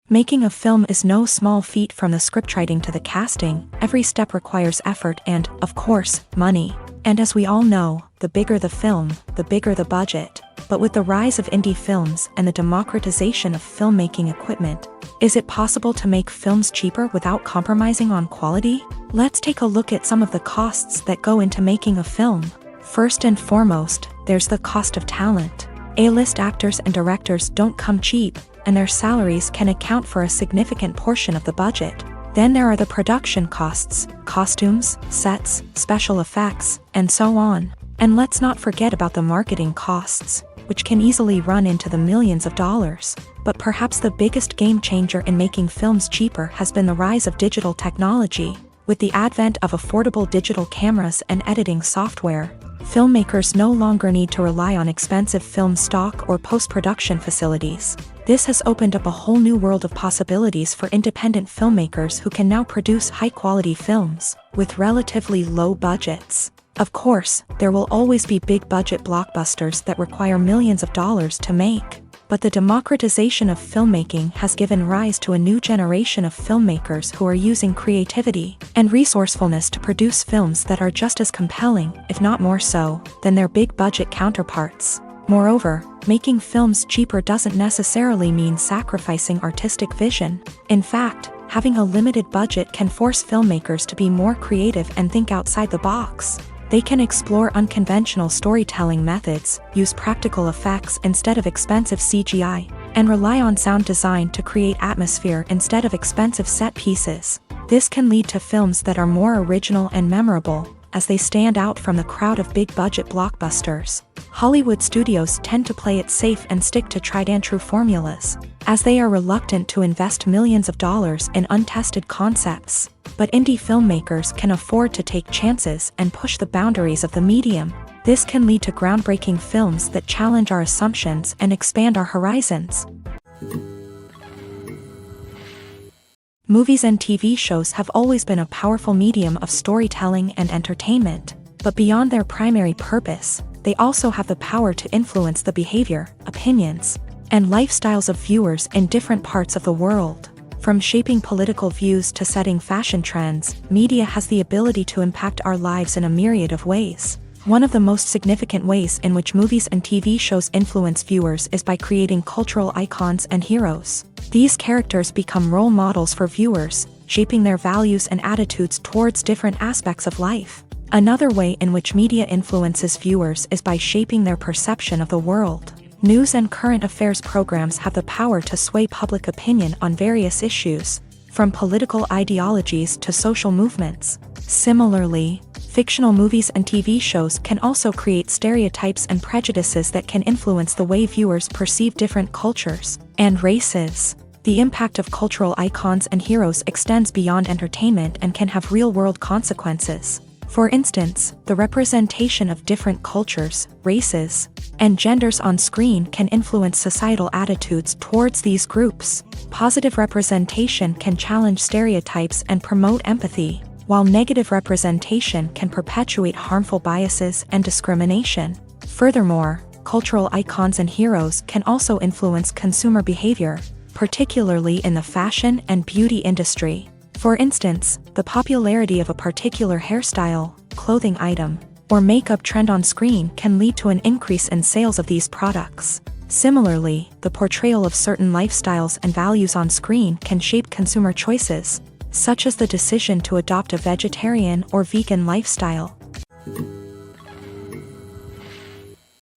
[SPEAKER 2] Making a film is no small feat. From the scriptwriting to the casting, every step requires effort and, of course, money. And as we all know, the bigger the film, the bigger the budget. But with the rise of indie films and the democratization of filmmaking equipment, is it possible to make films cheaper without compromising on quality? Let's take a look at some of the costs that go into making a film. First and foremost, there's the cost of talent. A-list actors and directors don't come cheap, and their salaries can account for a significant portion of the budget. Then there are the production costs, costumes, sets, special effects, and so on. And let's not forget about the marketing costs, which can easily run into the millions of dollars. But perhaps the biggest game changer in making films cheaper has been the rise of digital technology. With the advent of affordable digital cameras and editing software, filmmakers no longer need to rely on expensive film stock or post-production facilities. This has opened up a whole new world of possibilities for independent filmmakers who can now produce high-quality films with relatively low budgets. Of course, there will always be big-budget blockbusters that require millions of dollars to make. But the democratization of filmmaking has given rise to a new generation of filmmakers who are using creativity and resourcefulness to produce films that are just as compelling, if not more so, than their big-budget counterparts. Moreover, making films cheaper doesn't necessarily mean sacrificing artistic vision. In fact, having a limited budget can force filmmakers to be more creative and think outside the box. They can explore unconventional storytelling methods, use practical effects instead of expensive CGI, and rely on sound design to create atmosphere instead of expensive set pieces. This can lead to films that are more original and memorable, as they stand out from the crowd of big-budget blockbusters. Hollywood studios tend to play it safe and stick to tried-and-true formulas, as they are reluctant to invest millions of dollars in untested concepts. But indie filmmakers can afford to take chances and push the boundaries of the medium. This can lead to groundbreaking films that challenge our assumptions and expand our horizons. Movies and TV shows have always been a powerful medium of storytelling and entertainment, but beyond their primary purpose, they also have the power to influence the behavior, opinions, and lifestyles of viewers in different parts of the world. From shaping political views to setting fashion trends, media has the ability to impact our lives in a myriad of ways. One of the most significant ways in which movies and TV shows influence viewers is by creating cultural icons and heroes. These characters become role models for viewers, shaping their values and attitudes towards different aspects of life. Another way in which media influences viewers is by shaping their perception of the world. News and current affairs programs have the power to sway public opinion on various issues, from political ideologies to social movements. Similarly, fictional movies and TV shows can also create stereotypes and prejudices that can influence the way viewers perceive different cultures and races. The impact of cultural icons and heroes extends beyond entertainment and can have real-world consequences. For instance, the representation of different cultures, races, and genders on screen can influence societal attitudes towards these groups. Positive representation can challenge stereotypes and promote empathy, while negative representation can perpetuate harmful biases and discrimination. Furthermore, cultural icons and heroes can also influence consumer behavior, particularly in the fashion and beauty industry. For instance, the popularity of a particular hairstyle, clothing item, or makeup trend on screen can lead to an increase in sales of these products. Similarly, the portrayal of certain lifestyles and values on screen can shape consumer choices, such as the decision to adopt a vegetarian or vegan lifestyle.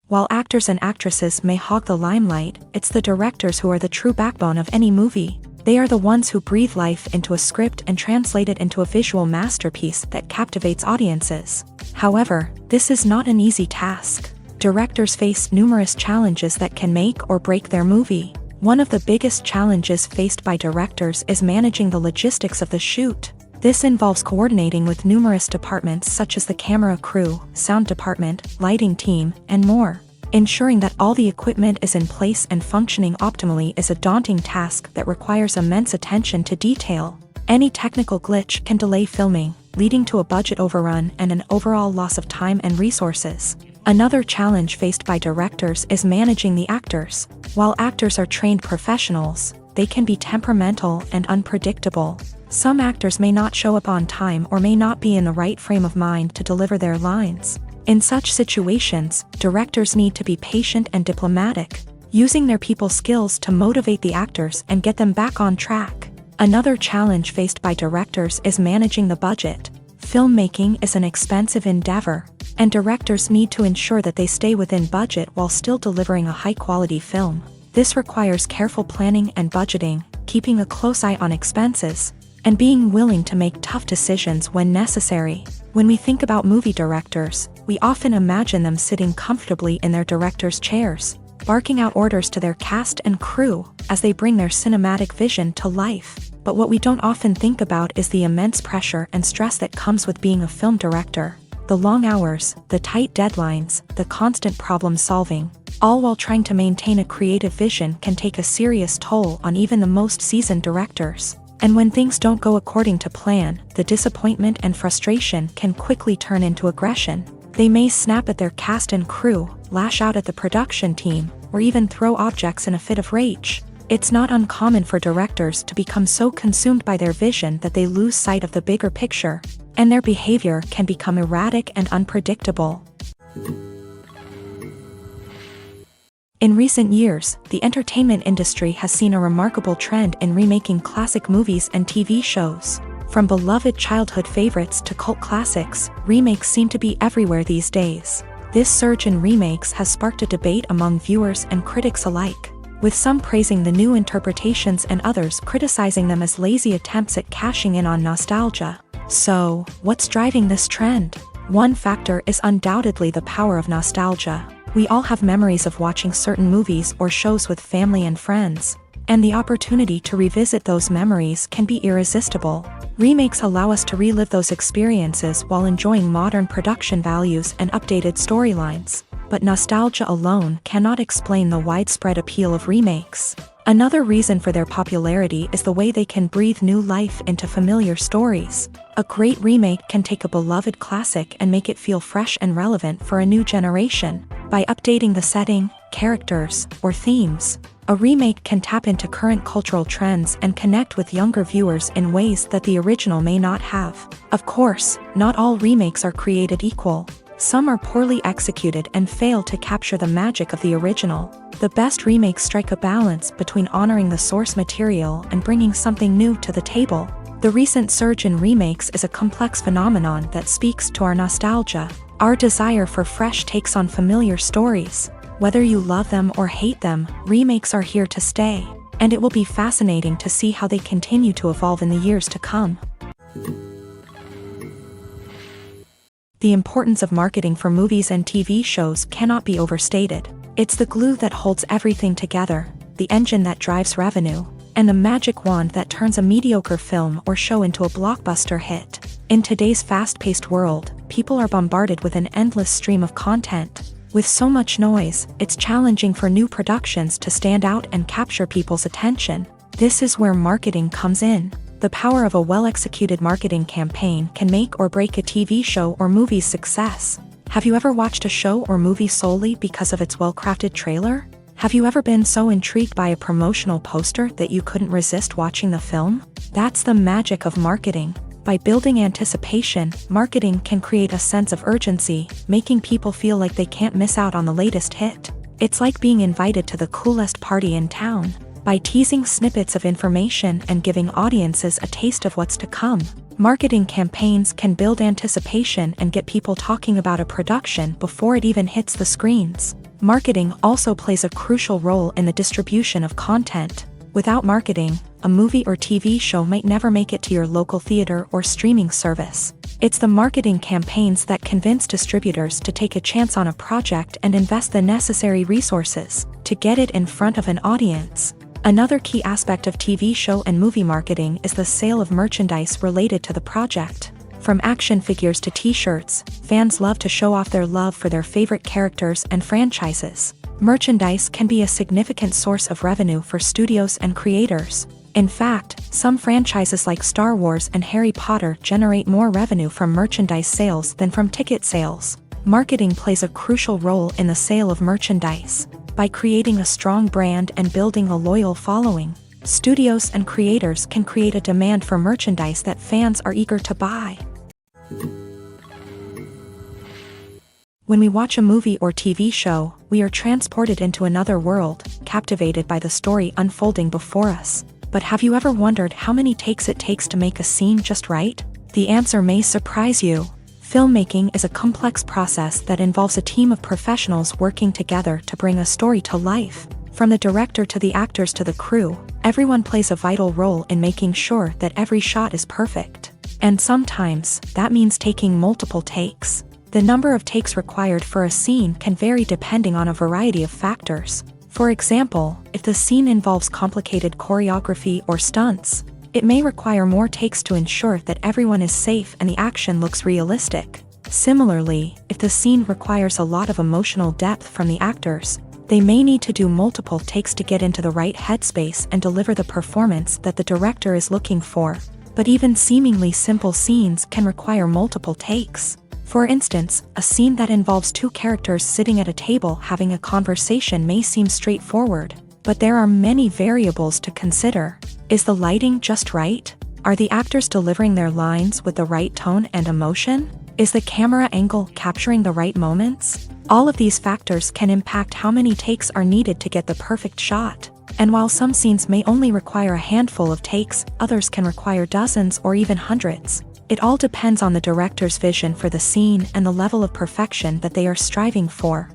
[SPEAKER 2] While actors and actresses may hog the limelight, it's the directors who are the true backbone of any movie. They are the ones who breathe life into a script and translate it into a visual masterpiece that captivates audiences. However, this is not an easy task. Directors face numerous challenges that can make or break their movie. One of the biggest challenges faced by directors is managing the logistics of the shoot. This involves coordinating with numerous departments such as the camera crew, sound department, lighting team, and more. Ensuring that all the equipment is in place and functioning optimally is a daunting task that requires immense attention to detail. Any technical glitch can delay filming, leading to a budget overrun and an overall loss of time and resources. Another challenge faced by directors is managing the actors. While actors are trained professionals, they can be temperamental and unpredictable. Some actors may not show up on time or may not be in the right frame of mind to deliver their lines. In such situations, directors need to be patient and diplomatic, using their people skills to motivate the actors and get them back on track. Another challenge faced by directors is managing the budget. Filmmaking is an expensive endeavor, and directors need to ensure that they stay within budget while still delivering a high-quality film. This requires careful planning and budgeting, keeping a close eye on expenses, and being willing to make tough decisions when necessary. When we think about movie directors, we often imagine them sitting comfortably in their director's chairs, barking out orders to their cast and crew as they bring their cinematic vision to life. But what we don't often think about is the immense pressure and stress that comes with being a film director. The long hours, the tight deadlines, the constant problem solving, all while trying to maintain a creative vision can take a serious toll on even the most seasoned directors. And when things don't go according to plan, the disappointment and frustration can quickly turn into aggression. They may snap at their cast and crew, lash out at the production team, or even throw objects in a fit of rage. It's not uncommon for directors to become so consumed by their vision that they lose sight of the bigger picture, and their behavior can become erratic and unpredictable. In recent years, the entertainment industry has seen a remarkable trend in remaking classic movies and TV shows. From beloved childhood favorites to cult classics, remakes seem to be everywhere these days. This surge in remakes has sparked a debate among viewers and critics alike, with some praising the new interpretations and others criticizing them as lazy attempts at cashing in on nostalgia. So, what's driving this trend? One factor is undoubtedly the power of nostalgia. We all have memories of watching certain movies or shows with family and friends, And the opportunity to revisit those memories can be irresistible. Remakes allow us to relive those experiences while enjoying modern production values and updated storylines. But nostalgia alone cannot explain the widespread appeal of remakes. Another reason for their popularity is the way they can breathe new life into familiar stories. A great remake can take a beloved classic and make it feel fresh and relevant for a new generation. By updating the setting, characters, or themes, a remake can tap into current cultural trends and connect with younger viewers in ways that the original may not have. Of course, not all remakes are created equal. Some are poorly executed and fail to capture the magic of the original. The best remakes strike a balance between honoring the source material and bringing something new to the table. The recent surge in remakes is a complex phenomenon that speaks to our nostalgia, our desire for fresh takes on familiar stories. Whether you love them or hate them, remakes are here to stay, and it will be fascinating to see how they continue to evolve in the years to come. The importance of marketing for movies and TV shows cannot be overstated. It's the glue that holds everything together, the engine that drives revenue, and the magic wand that turns a mediocre film or show into a blockbuster hit. In today's fast-paced world, people are bombarded with an endless stream of content. With so much noise, it's challenging for new productions to stand out and capture people's attention. This is where marketing comes in. The power of a well-executed marketing campaign can make or break a TV show or movie's success. Have you ever watched a show or movie solely because of its well-crafted trailer? Have you ever been so intrigued by a promotional poster that you couldn't resist watching the film? That's the magic of marketing. By building anticipation, marketing can create a sense of urgency, making people feel like they can't miss out on the latest hit. It's like being invited to the coolest party in town. By teasing snippets of information and giving audiences a taste of what's to come, marketing campaigns can build anticipation and get people talking about a production before it even hits the screens. Marketing also plays a crucial role in the distribution of content. Without marketing, a movie or TV show might never make it to your local theater or streaming service. It's the marketing campaigns that convince distributors to take a chance on a project and invest the necessary resources to get it in front of an audience. Another key aspect of TV show and movie marketing is the sale of merchandise related to the project. From action figures to t-shirts, fans love to show off their love for their favorite characters and franchises. Merchandise can be a significant source of revenue for studios and creators. In fact, some franchises like Star Wars and Harry Potter generate more revenue from merchandise sales than from ticket sales. Marketing plays a crucial role in the sale of merchandise. By creating a strong brand and building a loyal following, studios and creators can create a demand for merchandise that fans are eager to buy. When we watch a movie or TV show, we are transported into another world, captivated by the story unfolding before us. But have you ever wondered how many takes it takes to make a scene just right? The answer may surprise you. Filmmaking is a complex process that involves a team of professionals working together to bring a story to life. From the director to the actors to the crew, everyone plays a vital role in making sure that every shot is perfect. And sometimes, that means taking multiple takes. The number of takes required for a scene can vary depending on a variety of factors. For example, if the scene involves complicated choreography or stunts, it may require more takes to ensure that everyone is safe and the action looks realistic. Similarly, if the scene requires a lot of emotional depth from the actors, they may need to do multiple takes to get into the right headspace and deliver the performance that the director is looking for. But even seemingly simple scenes can require multiple takes. For instance, a scene that involves two characters sitting at a table having a conversation may seem straightforward, but there are many variables to consider. Is the lighting just right? Are the actors delivering their lines with the right tone and emotion? Is the camera angle capturing the right moments? All of these factors can impact how many takes are needed to get the perfect shot. And while some scenes may only require a handful of takes, others can require dozens or even hundreds. It all depends on the director's vision for the scene and the level of perfection that they are striving for.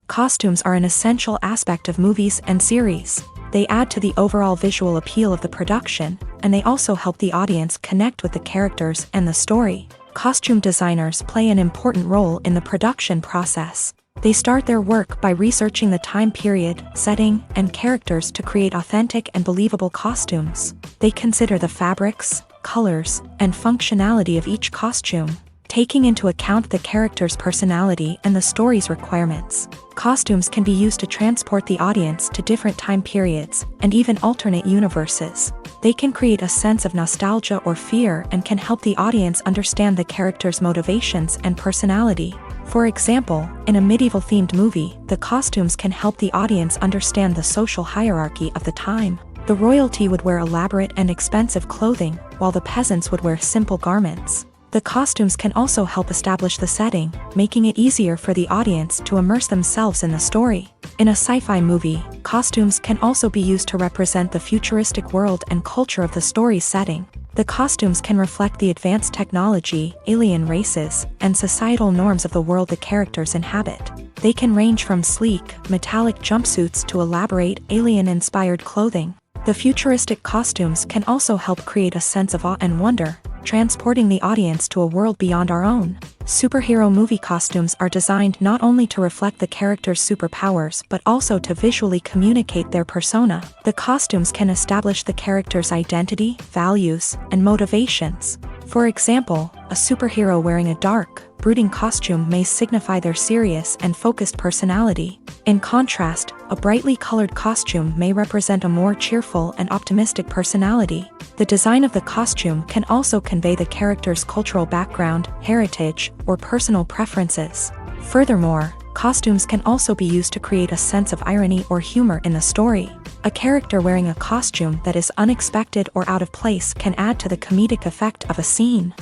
[SPEAKER 2] Costumes are an essential aspect of movies and series. They add to the overall visual appeal of the production, and they also help the audience connect with the characters and the story. Costume designers play an important role in the production process. They start their work by researching the time period, setting, and characters to create authentic and believable costumes. They consider the fabrics, colors, and functionality of each costume, taking into account the character's personality and the story's requirements. Costumes can be used to transport the audience to different time periods and even alternate universes. They can create a sense of nostalgia or fear and can help the audience understand the character's motivations and personality. For example, in a medieval-themed movie, the costumes can help the audience understand the social hierarchy of the time. The royalty would wear elaborate and expensive clothing, while the peasants would wear simple garments. The costumes can also help establish the setting, making it easier for the audience to immerse themselves in the story. In a sci-fi movie, costumes can also be used to represent the futuristic world and culture of the story's setting. The costumes can reflect the advanced technology, alien races, and societal norms of the world the characters inhabit. They can range from sleek, metallic jumpsuits to elaborate, alien-inspired clothing. The futuristic costumes can also help create a sense of awe and wonder, transporting the audience to a world beyond our own. Superhero movie costumes are designed not only to reflect the character's superpowers but also to visually communicate their persona. The costumes can establish the character's identity, values, and motivations. For example, a superhero wearing a dark, brooding costume may signify their serious and focused personality. In contrast, a brightly colored costume may represent a more cheerful and optimistic personality. The design of the costume can also convey the character's cultural background, heritage, or personal preferences. Furthermore, costumes can also be used to create a sense of irony or humor in the story. A character wearing a costume that is unexpected or out of place can add to the comedic effect of a scene.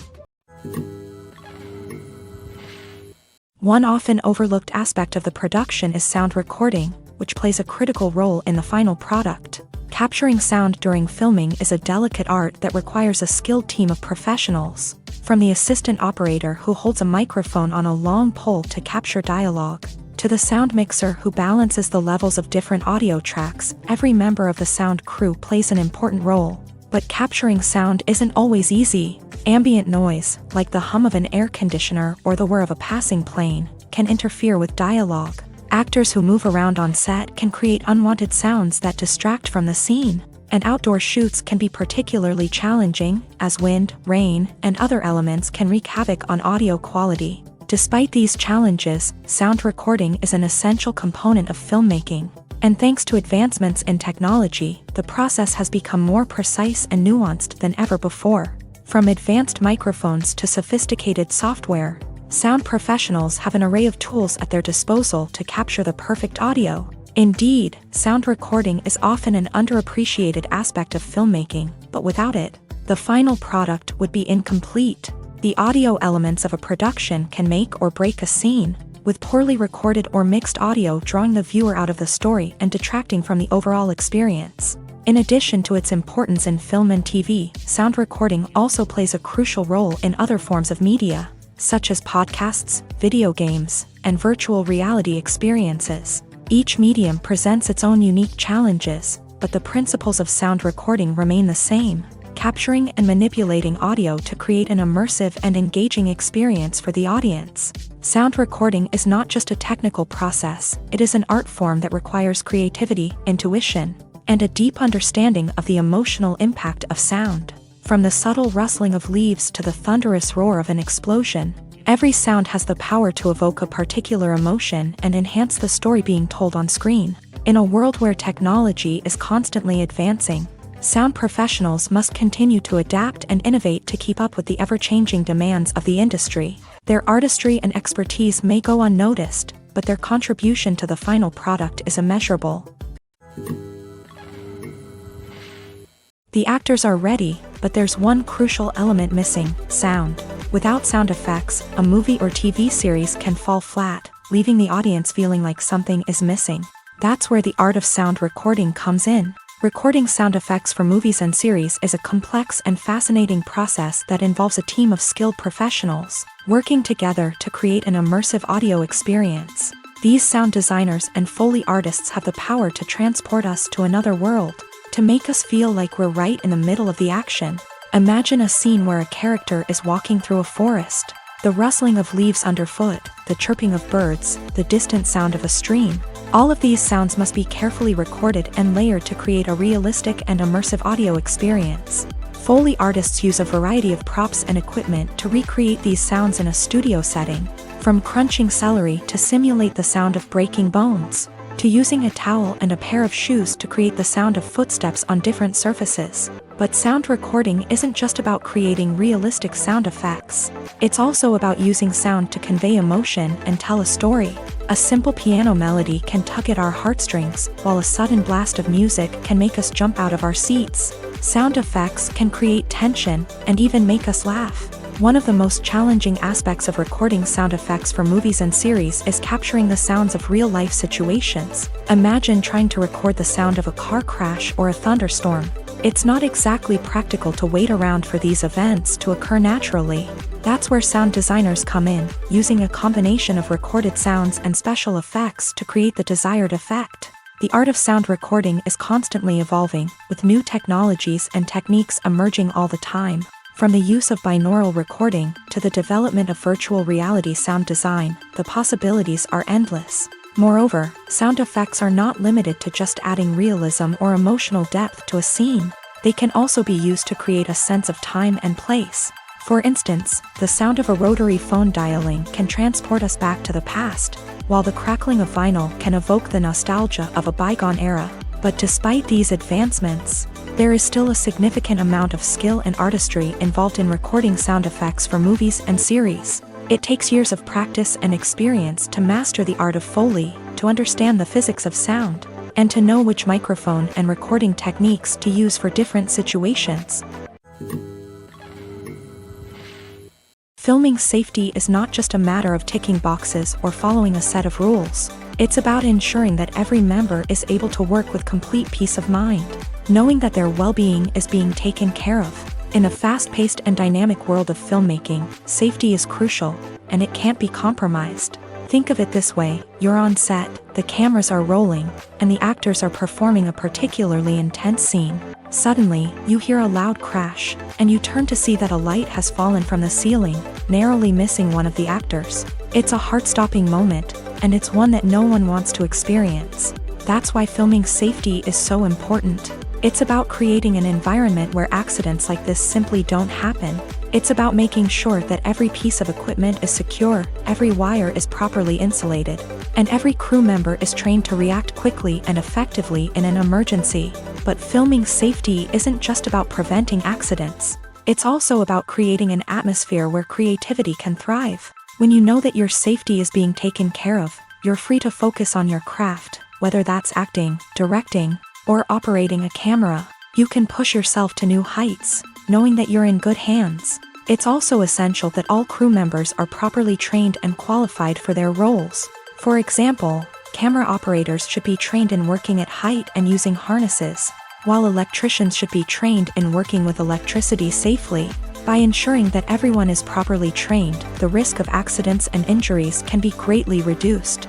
[SPEAKER 2] One often overlooked aspect of the production is sound recording, which plays a critical role in the final product. Capturing sound during filming is a delicate art that requires a skilled team of professionals. From the assistant operator who holds a microphone on a long pole to capture dialogue, to the sound mixer who balances the levels of different audio tracks, every member of the sound crew plays an important role. But capturing sound isn't always easy. Ambient noise, like the hum of an air conditioner or the whir of a passing plane, can interfere with dialogue. Actors who move around on set can create unwanted sounds that distract from the scene. And outdoor shoots can be particularly challenging, as wind, rain, and other elements can wreak havoc on audio quality. Despite these challenges, sound recording is an essential component of filmmaking. And thanks to advancements in technology, the process has become more precise and nuanced than ever before. From advanced microphones to sophisticated software, sound professionals have an array of tools at their disposal to capture the perfect audio. Indeed, sound recording is often an underappreciated aspect of filmmaking, but without it, the final product would be incomplete. The audio elements of a production can make or break a scene, with poorly recorded or mixed audio drawing the viewer out of the story and detracting from the overall experience. In addition to its importance in film and TV, sound recording also plays a crucial role in other forms of media, such as podcasts, video games, and virtual reality experiences. Each medium presents its own unique challenges, but the principles of sound recording remain the same, capturing and manipulating audio to create an immersive and engaging experience for the audience. Sound recording is not just a technical process, it is an art form that requires creativity, intuition, and a deep understanding of the emotional impact of sound. From the subtle rustling of leaves to the thunderous roar of an explosion, every sound has the power to evoke a particular emotion and enhance the story being told on screen. In a world where technology is constantly advancing, sound professionals must continue to adapt and innovate to keep up with the ever-changing demands of the industry. Their artistry and expertise may go unnoticed, but their contribution to the final product is immeasurable. The actors are ready, but there's one crucial element missing: sound. Without sound effects, a movie or TV series can fall flat, leaving the audience feeling like something is missing. That's where the art of sound recording comes in. Recording sound effects for movies and series is a complex and fascinating process that involves a team of skilled professionals working together to create an immersive audio experience. These sound designers and Foley artists have the power to transport us to another world, to make us feel like we're right in the middle of the action. Imagine a scene where a character is walking through a forest. The rustling of leaves underfoot, the chirping of birds, the distant sound of a stream. All of these sounds must be carefully recorded and layered to create a realistic and immersive audio experience. Foley artists use a variety of props and equipment to recreate these sounds in a studio setting, from crunching celery to simulate the sound of breaking bones, to using a towel and a pair of shoes to create the sound of footsteps on different surfaces. But sound recording isn't just about creating realistic sound effects. It's also about using sound to convey emotion and tell a story. A simple piano melody can tug at our heartstrings, while a sudden blast of music can make us jump out of our seats. Sound effects can create tension and even make us laugh. One of the most challenging aspects of recording sound effects for movies and series is capturing the sounds of real-life situations. Imagine trying to record the sound of a car crash or a thunderstorm. It's not exactly practical to wait around for these events to occur naturally. That's where sound designers come in, using a combination of recorded sounds and special effects to create the desired effect. The art of sound recording is constantly evolving, with new technologies and techniques emerging all the time. From the use of binaural recording to the development of virtual reality sound design, the possibilities are endless. Moreover, sound effects are not limited to just adding realism or emotional depth to a scene. They can also be used to create a sense of time and place. For instance, the sound of a rotary phone dialing can transport us back to the past, while the crackling of vinyl can evoke the nostalgia of a bygone era. But despite these advancements, there is still a significant amount of skill and artistry involved in recording sound effects for movies and series. It takes years of practice and experience to master the art of Foley, to understand the physics of sound, and to know which microphone and recording techniques to use for different situations. Filming safety is not just a matter of ticking boxes or following a set of rules. It's about ensuring that every member is able to work with complete peace of mind, knowing that their well-being is being taken care of. In a fast-paced and dynamic world of filmmaking, safety is crucial, and it can't be compromised. Think of it this way: you're on set, the cameras are rolling, and the actors are performing a particularly intense scene. Suddenly, you hear a loud crash, and you turn to see that a light has fallen from the ceiling, narrowly missing one of the actors. It's a heart-stopping moment, and it's one that no one wants to experience. That's why filming safety is so important. It's about creating an environment where accidents like this simply don't happen. It's about making sure that every piece of equipment is secure, every wire is properly insulated, and every crew member is trained to react quickly and effectively in an emergency. But filming safety isn't just about preventing accidents. It's also about creating an atmosphere where creativity can thrive. When you know that your safety is being taken care of, you're free to focus on your craft, whether that's acting, directing, or operating a camera. You can push yourself to new heights, knowing that you're in good hands. It's also essential that all crew members are properly trained and qualified for their roles. For example, camera operators should be trained in working at height and using harnesses, while electricians should be trained in working with electricity safely. By ensuring that everyone is properly trained, the risk of accidents and injuries can be greatly reduced.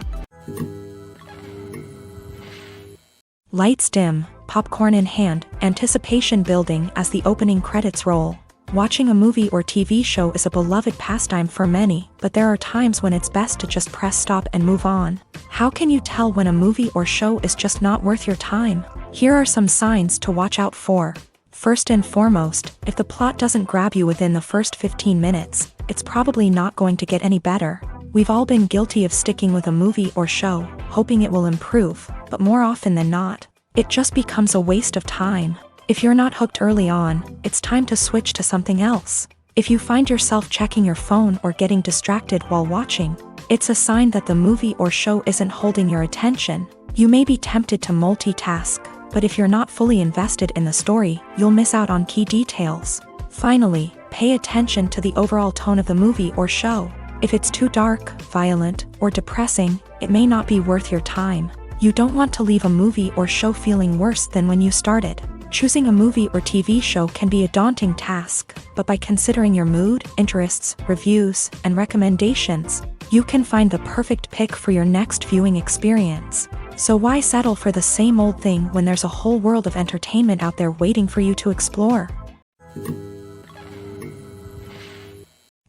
[SPEAKER 2] Lights dim, popcorn in hand, anticipation building as the opening credits roll. Watching a movie or TV show is a beloved pastime for many, but there are times when it's best to just press stop and move on. How can you tell when a movie or show is just not worth your time? Here are some signs to watch out for. First and foremost, if the plot doesn't grab you within the first 15 minutes, it's probably not going to get any better. We've all been guilty of sticking with a movie or show, hoping it will improve, but more often than not, it just becomes a waste of time. If you're not hooked early on, it's time to switch to something else. If you find yourself checking your phone or getting distracted while watching, it's a sign that the movie or show isn't holding your attention. You may be tempted to multitask, but if you're not fully invested in the story, you'll miss out on key details. Finally, pay attention to the overall tone of the movie or show. If it's too dark, violent, or depressing, it may not be worth your time. You don't want to leave a movie or show feeling worse than when you started. Choosing a movie or TV show can be a daunting task, but by considering your mood, interests, reviews, and recommendations, you can find the perfect pick for your next viewing experience. So why settle for the same old thing when there's a whole world of entertainment out there waiting for you to explore?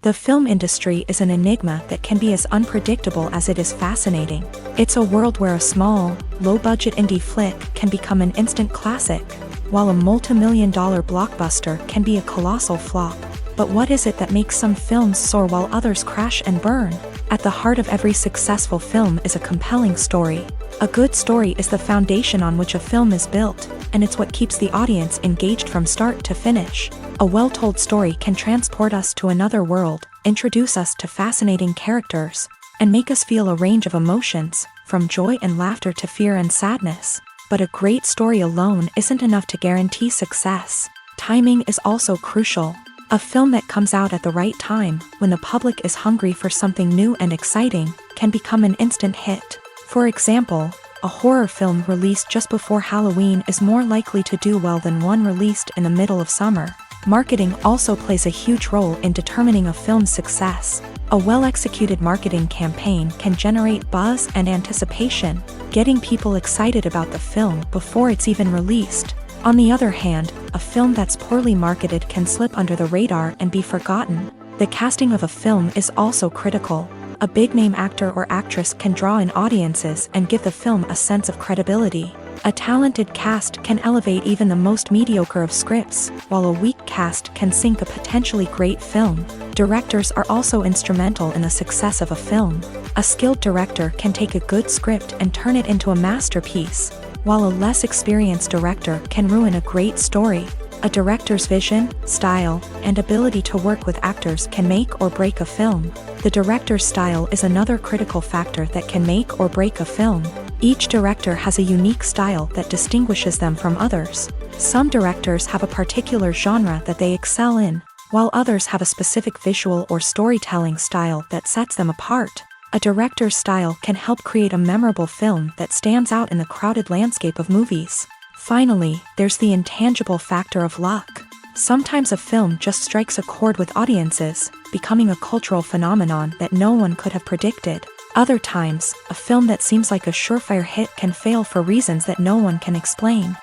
[SPEAKER 2] The film industry is an enigma that can be as unpredictable as it is fascinating. It's a world where a small, low-budget indie flick can become an instant classic, while a multi-million-dollar blockbuster can be a colossal flop. But what is it that makes some films soar while others crash and burn? At the heart of every successful film is a compelling story. A good story is the foundation on which a film is built, and it's what keeps the audience engaged from start to finish. A well-told story can transport us to another world, introduce us to fascinating characters, and make us feel a range of emotions, from joy and laughter to fear and sadness. But a great story alone isn't enough to guarantee success. Timing is also crucial. A film that comes out at the right time, when the public is hungry for something new and exciting, can become an instant hit. For example, a horror film released just before Halloween is more likely to do well than one released in the middle of summer. Marketing also plays a huge role in determining a film's success. A well-executed marketing campaign can generate buzz and anticipation, getting people excited about the film before it's even released. On the other hand, a film that's poorly marketed can slip under the radar and be forgotten. The casting of a film is also critical. A big-name actor or actress can draw in audiences and give the film a sense of credibility. A talented cast can elevate even the most mediocre of scripts, while a weak cast can sink a potentially great film. Directors are also instrumental in the success of a film. A skilled director can take a good script and turn it into a masterpiece, while a less experienced director can ruin a great story. A director's vision, style, and ability to work with actors can make or break a film. The director's style is another critical factor that can make or break a film. Each director has a unique style that distinguishes them from others. Some directors have a particular genre that they excel in, while others have a specific visual or storytelling style that sets them apart. A director's style can help create a memorable film that stands out in the crowded landscape of movies. Finally, there's the intangible factor of luck. Sometimes a film just strikes a chord with audiences, becoming a cultural phenomenon that no one could have predicted. Other times, a film that seems like a surefire hit can fail for reasons that no one can explain.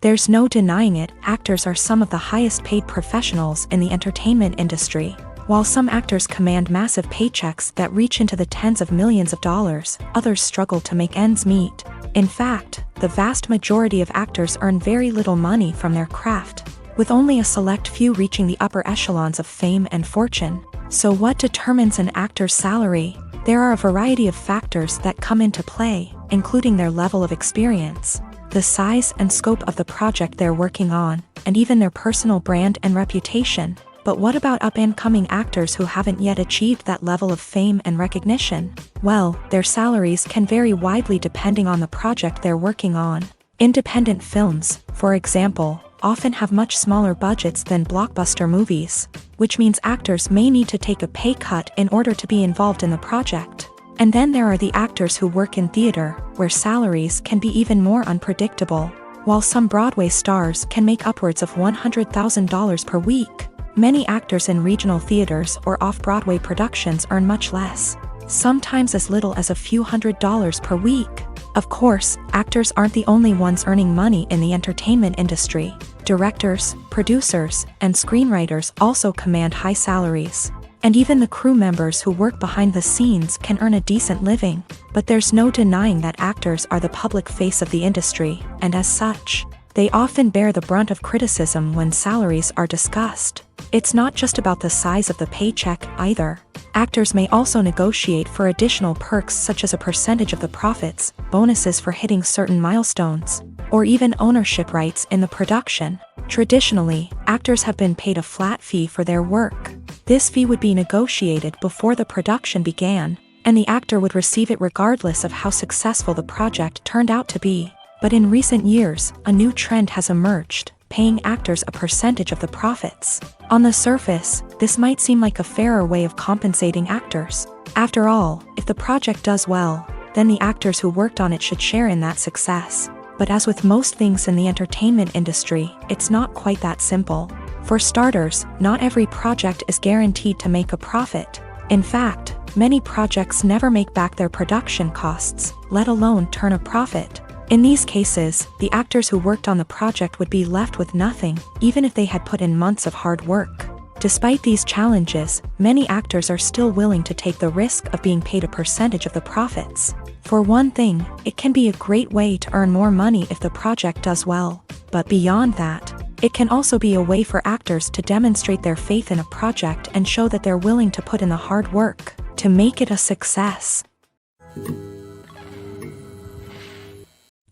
[SPEAKER 2] There's no denying it, actors are some of the highest paid professionals in the entertainment industry. While some actors command massive paychecks that reach into the tens of millions of dollars, others struggle to make ends meet. In fact, the vast majority of actors earn very little money from their craft, with only a select few reaching the upper echelons of fame and fortune. So what determines an actor's salary? There are a variety of factors that come into play, including their level of experience, the size and scope of the project they're working on, and even their personal brand and reputation. But what about up-and-coming actors who haven't yet achieved that level of fame and recognition? Well, their salaries can vary widely depending on the project they're working on. Independent films, for example, often have much smaller budgets than blockbuster movies, which means actors may need to take a pay cut in order to be involved in the project. And then there are the actors who work in theater, where salaries can be even more unpredictable. While some Broadway stars can make upwards of $100,000 per week, many actors in regional theaters or off-Broadway productions earn much less, sometimes as little as a few $100s per week. Of course, actors aren't the only ones earning money in the entertainment industry. Directors, producers, and screenwriters also command high salaries. And even the crew members who work behind the scenes can earn a decent living. But there's no denying that actors are the public face of the industry, and as such, they often bear the brunt of criticism when salaries are discussed. It's not just about the size of the paycheck, either. Actors may also negotiate for additional perks such as a percentage of the profits, bonuses for hitting certain milestones, or even ownership rights in the production. Traditionally, actors have been paid a flat fee for their work. This fee would be negotiated before the production began, and the actor would receive it regardless of how successful the project turned out to be. But in recent years, a new trend has emerged, paying actors a percentage of the profits. On the surface, this might seem like a fairer way of compensating actors. After all, if the project does well, then the actors who worked on it should share in that success. But as with most things in the entertainment industry, it's not quite that simple. For starters, not every project is guaranteed to make a profit. In fact, many projects never make back their production costs, let alone turn a profit. In these cases, the actors who worked on the project would be left with nothing, even if they had put in months of hard work. Despite these challenges, many actors are still willing to take the risk of being paid a percentage of the profits. For one thing, it can be a great way to earn more money if the project does well. But beyond that, it can also be a way for actors to demonstrate their faith in a project and show that they're willing to put in the hard work to make it a success.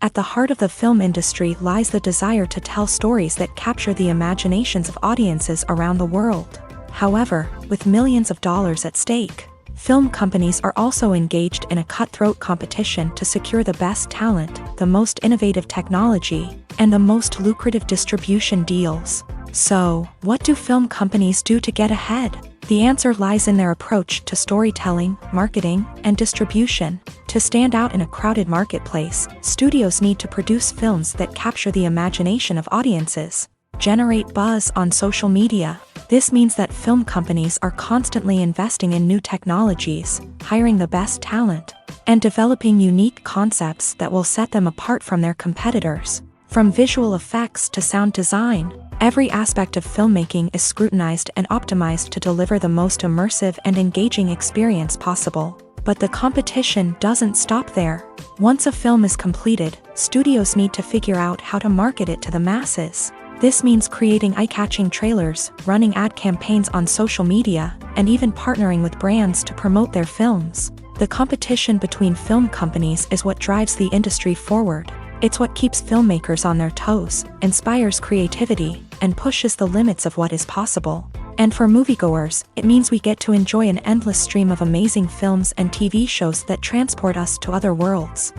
[SPEAKER 2] At the heart of the film industry lies the desire to tell stories that capture the imaginations of audiences around the world. However, with millions of dollars at stake, film companies are also engaged in a cutthroat competition to secure the best talent, the most innovative technology, and the most lucrative distribution deals. So, what do film companies do to get ahead? The answer lies in their approach to storytelling, marketing, and distribution. To stand out in a crowded marketplace, studios need to produce films that capture the imagination of audiences, generate buzz on social media. This means that film companies are constantly investing in new technologies, hiring the best talent, and developing unique concepts that will set them apart from their competitors. From visual effects to sound design, every aspect of filmmaking is scrutinized and optimized to deliver the most immersive and engaging experience possible. But the competition doesn't stop there. Once a film is completed, studios need to figure out how to market it to the masses. This means creating eye-catching trailers, running ad campaigns on social media, and even partnering with brands to promote their films. The competition between film companies is what drives the industry forward. It's what keeps filmmakers on their toes, inspires creativity, and pushes the limits of what is possible. And for moviegoers, it means we get to enjoy an endless stream of amazing films and TV shows that transport us to other worlds.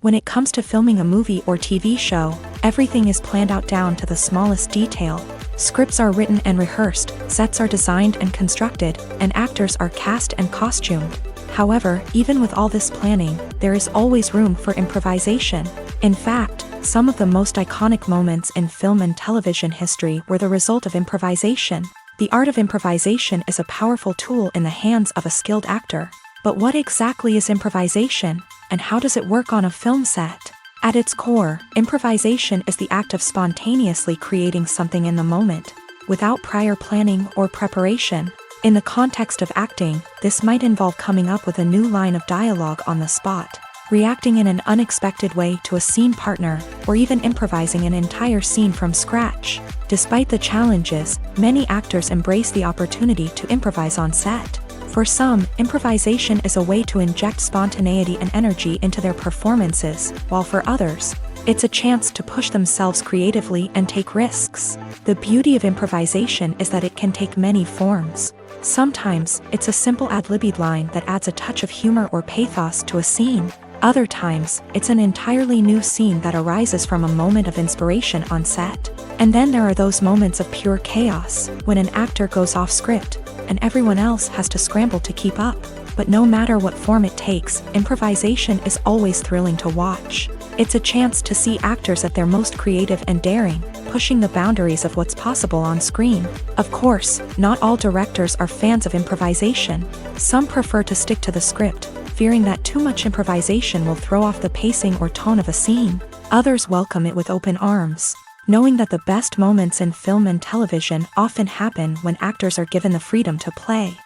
[SPEAKER 2] When it comes to filming a movie or TV show, everything is planned out down to the smallest detail. Scripts are written and rehearsed, sets are designed and constructed, and actors are cast and costumed. However, even with all this planning, there is always room for improvisation. In fact, some of the most iconic moments in film and television history were the result of improvisation. The art of improvisation is a powerful tool in the hands of a skilled actor. But what exactly is improvisation, and how does it work on a film set? At its core, improvisation is the act of spontaneously creating something in the moment, without prior planning or preparation. In the context of acting, this might involve coming up with a new line of dialogue on the spot, reacting in an unexpected way to a scene partner, or even improvising an entire scene from scratch. Despite the challenges, many actors embrace the opportunity to improvise on set. For some, improvisation is a way to inject spontaneity and energy into their performances, while for others, it's a chance to push themselves creatively and take risks. The beauty of improvisation is that it can take many forms. Sometimes, it's a simple ad-libbed line that adds a touch of humor or pathos to a scene. Other times, it's an entirely new scene that arises from a moment of inspiration on set. And then there are those moments of pure chaos, when an actor goes off script, and everyone else has to scramble to keep up. But no matter what form it takes, improvisation is always thrilling to watch. It's a chance to see actors at their most creative and daring, pushing the boundaries of what's possible on screen. Of course, not all directors are fans of improvisation. Some prefer to stick to the script, fearing that too much improvisation will throw off the pacing or tone of a scene. Others welcome it with open arms, knowing that the best moments in film and television often happen when actors are given the freedom to play.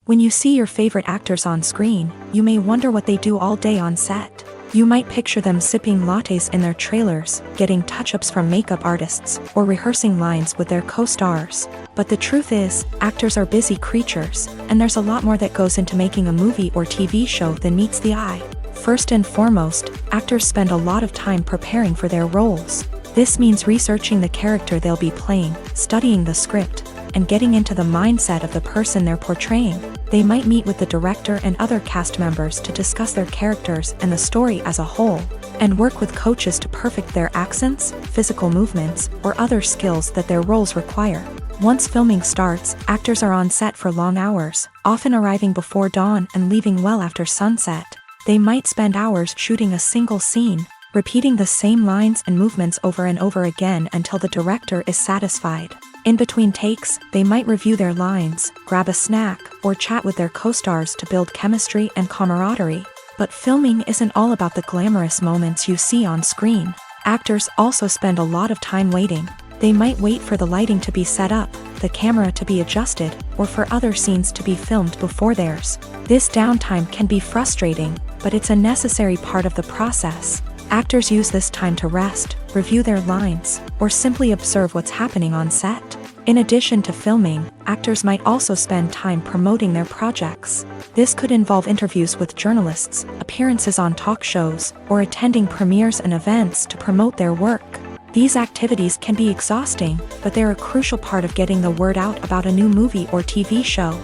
[SPEAKER 2] When you see your favorite actors on screen, you may wonder what they do all day on set. You might picture them sipping lattes in their trailers, getting touch-ups from makeup artists, or rehearsing lines with their co-stars. But the truth is, actors are busy creatures, and there's a lot more that goes into making a movie or TV show than meets the eye. First and foremost, actors spend a lot of time preparing for their roles. This means researching the character they'll be playing, studying the script, and getting into the mindset of the person they're portraying. They might meet with the director and other cast members to discuss their characters and the story as a whole, and work with coaches to perfect their accents, physical movements, or other skills that their roles require. Once filming starts, actors are on set for long hours, often arriving before dawn and leaving well after sunset. They might spend hours shooting a single scene, repeating the same lines and movements over and over again until the director is satisfied. In between takes, they might review their lines, grab a snack, or chat with their co-stars to build chemistry and camaraderie. But filming isn't all about the glamorous moments you see on screen. Actors also spend a lot of time waiting. They might wait for the lighting to be set up, the camera to be adjusted, or for other scenes to be filmed before theirs. This downtime can be frustrating, but it's a necessary part of the process. Actors use this time to rest, review their lines, or simply observe what's happening on set. In addition to filming, actors might also spend time promoting their projects. This could involve interviews with journalists, appearances on talk shows, or attending premieres and events to promote their work. These activities can be exhausting, but they're a crucial part of getting the word out about a new movie or TV show.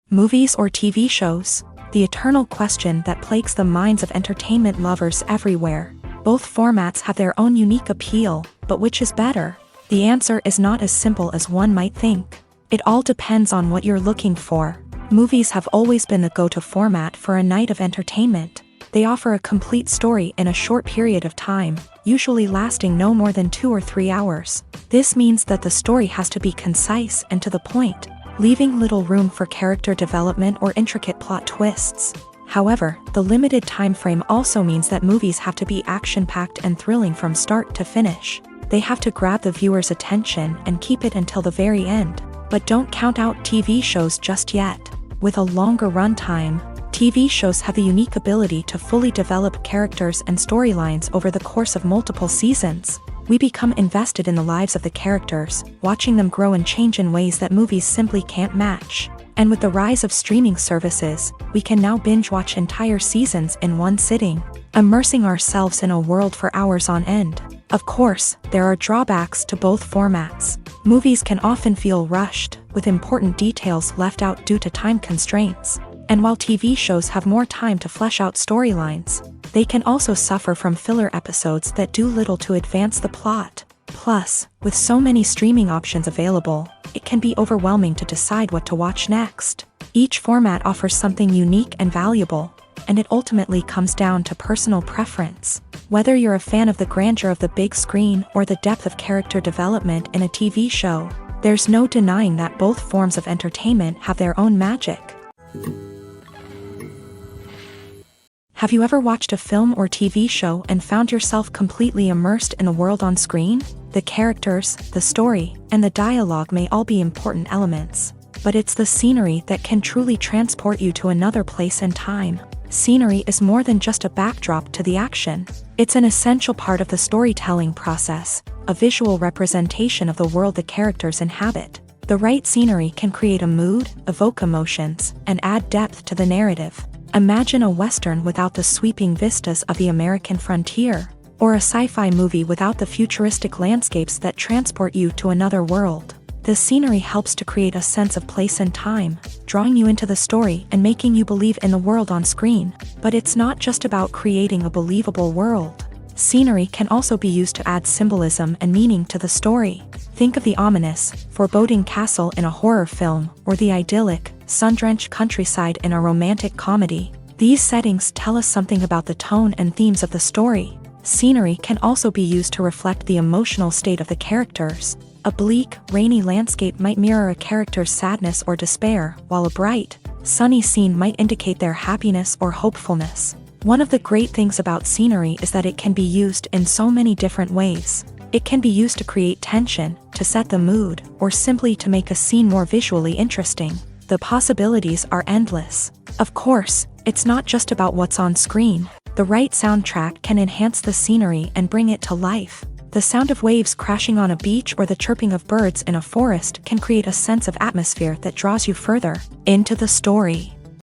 [SPEAKER 2] Movies or TV shows? The eternal question that plagues the minds of entertainment lovers everywhere. Both formats have their own unique appeal, but which is better? The answer is not as simple as one might think. It all depends on what you're looking for. Movies have always been the go-to format for a night of entertainment. They offer a complete story in a short period of time, usually lasting no more than 2 or 3 hours. This means that the story has to be concise and to the point, leaving little room for character development or intricate plot twists. However, the limited time frame also means that movies have to be action-packed and thrilling from start to finish. They have to grab the viewer's attention and keep it until the very end. But don't count out TV shows just yet. With a longer runtime, TV shows have the unique ability to fully develop characters and storylines over the course of multiple seasons. We become invested in the lives of the characters, watching them grow and change in ways that movies simply can't match. And with the rise of streaming services, we can now binge-watch entire seasons in one sitting, immersing ourselves in a world for hours on end. Of course, there are drawbacks to both formats. Movies can often feel rushed, with important details left out due to time constraints. And while TV shows have more time to flesh out storylines, they can also suffer from filler episodes that do little to advance the plot. Plus, with so many streaming options available, it can be overwhelming to decide what to watch next. Each format offers something unique and valuable, and it ultimately comes down to personal preference. Whether you're a fan of the grandeur of the big screen or the depth of character development in a TV show, there's no denying that both forms of entertainment have their own magic. Have you ever watched a film or TV show and found yourself completely immersed in the world on screen? The characters, the story, and the dialogue may all be important elements, but it's the scenery that can truly transport you to another place and time. Scenery is more than just a backdrop to the action. It's an essential part of the storytelling process, a visual representation of the world the characters inhabit. The right scenery can create a mood, evoke emotions, and add depth to the narrative. Imagine a Western without the sweeping vistas of the American frontier, or a sci-fi movie without the futuristic landscapes that transport you to another world. The scenery helps to create a sense of place and time, drawing you into the story and making you believe in the world on screen. But it's not just about creating a believable world. Scenery can also be used to add symbolism and meaning to the story. Think of the ominous, foreboding castle in a horror film, or the idyllic, sun-drenched countryside in a romantic comedy. These settings tell us something about the tone and themes of the story. Scenery can also be used to reflect the emotional state of the characters. A bleak, rainy landscape might mirror a character's sadness or despair, while a bright, sunny scene might indicate their happiness or hopefulness. One of the great things about scenery is that it can be used in so many different ways. It can be used to create tension, to set the mood, or simply to make a scene more visually interesting. The possibilities are endless. Of course, it's not just about what's on screen. The right soundtrack can enhance the scenery and bring it to life. The sound of waves crashing on a beach or the chirping of birds in a forest can create a sense of atmosphere that draws you further into the story.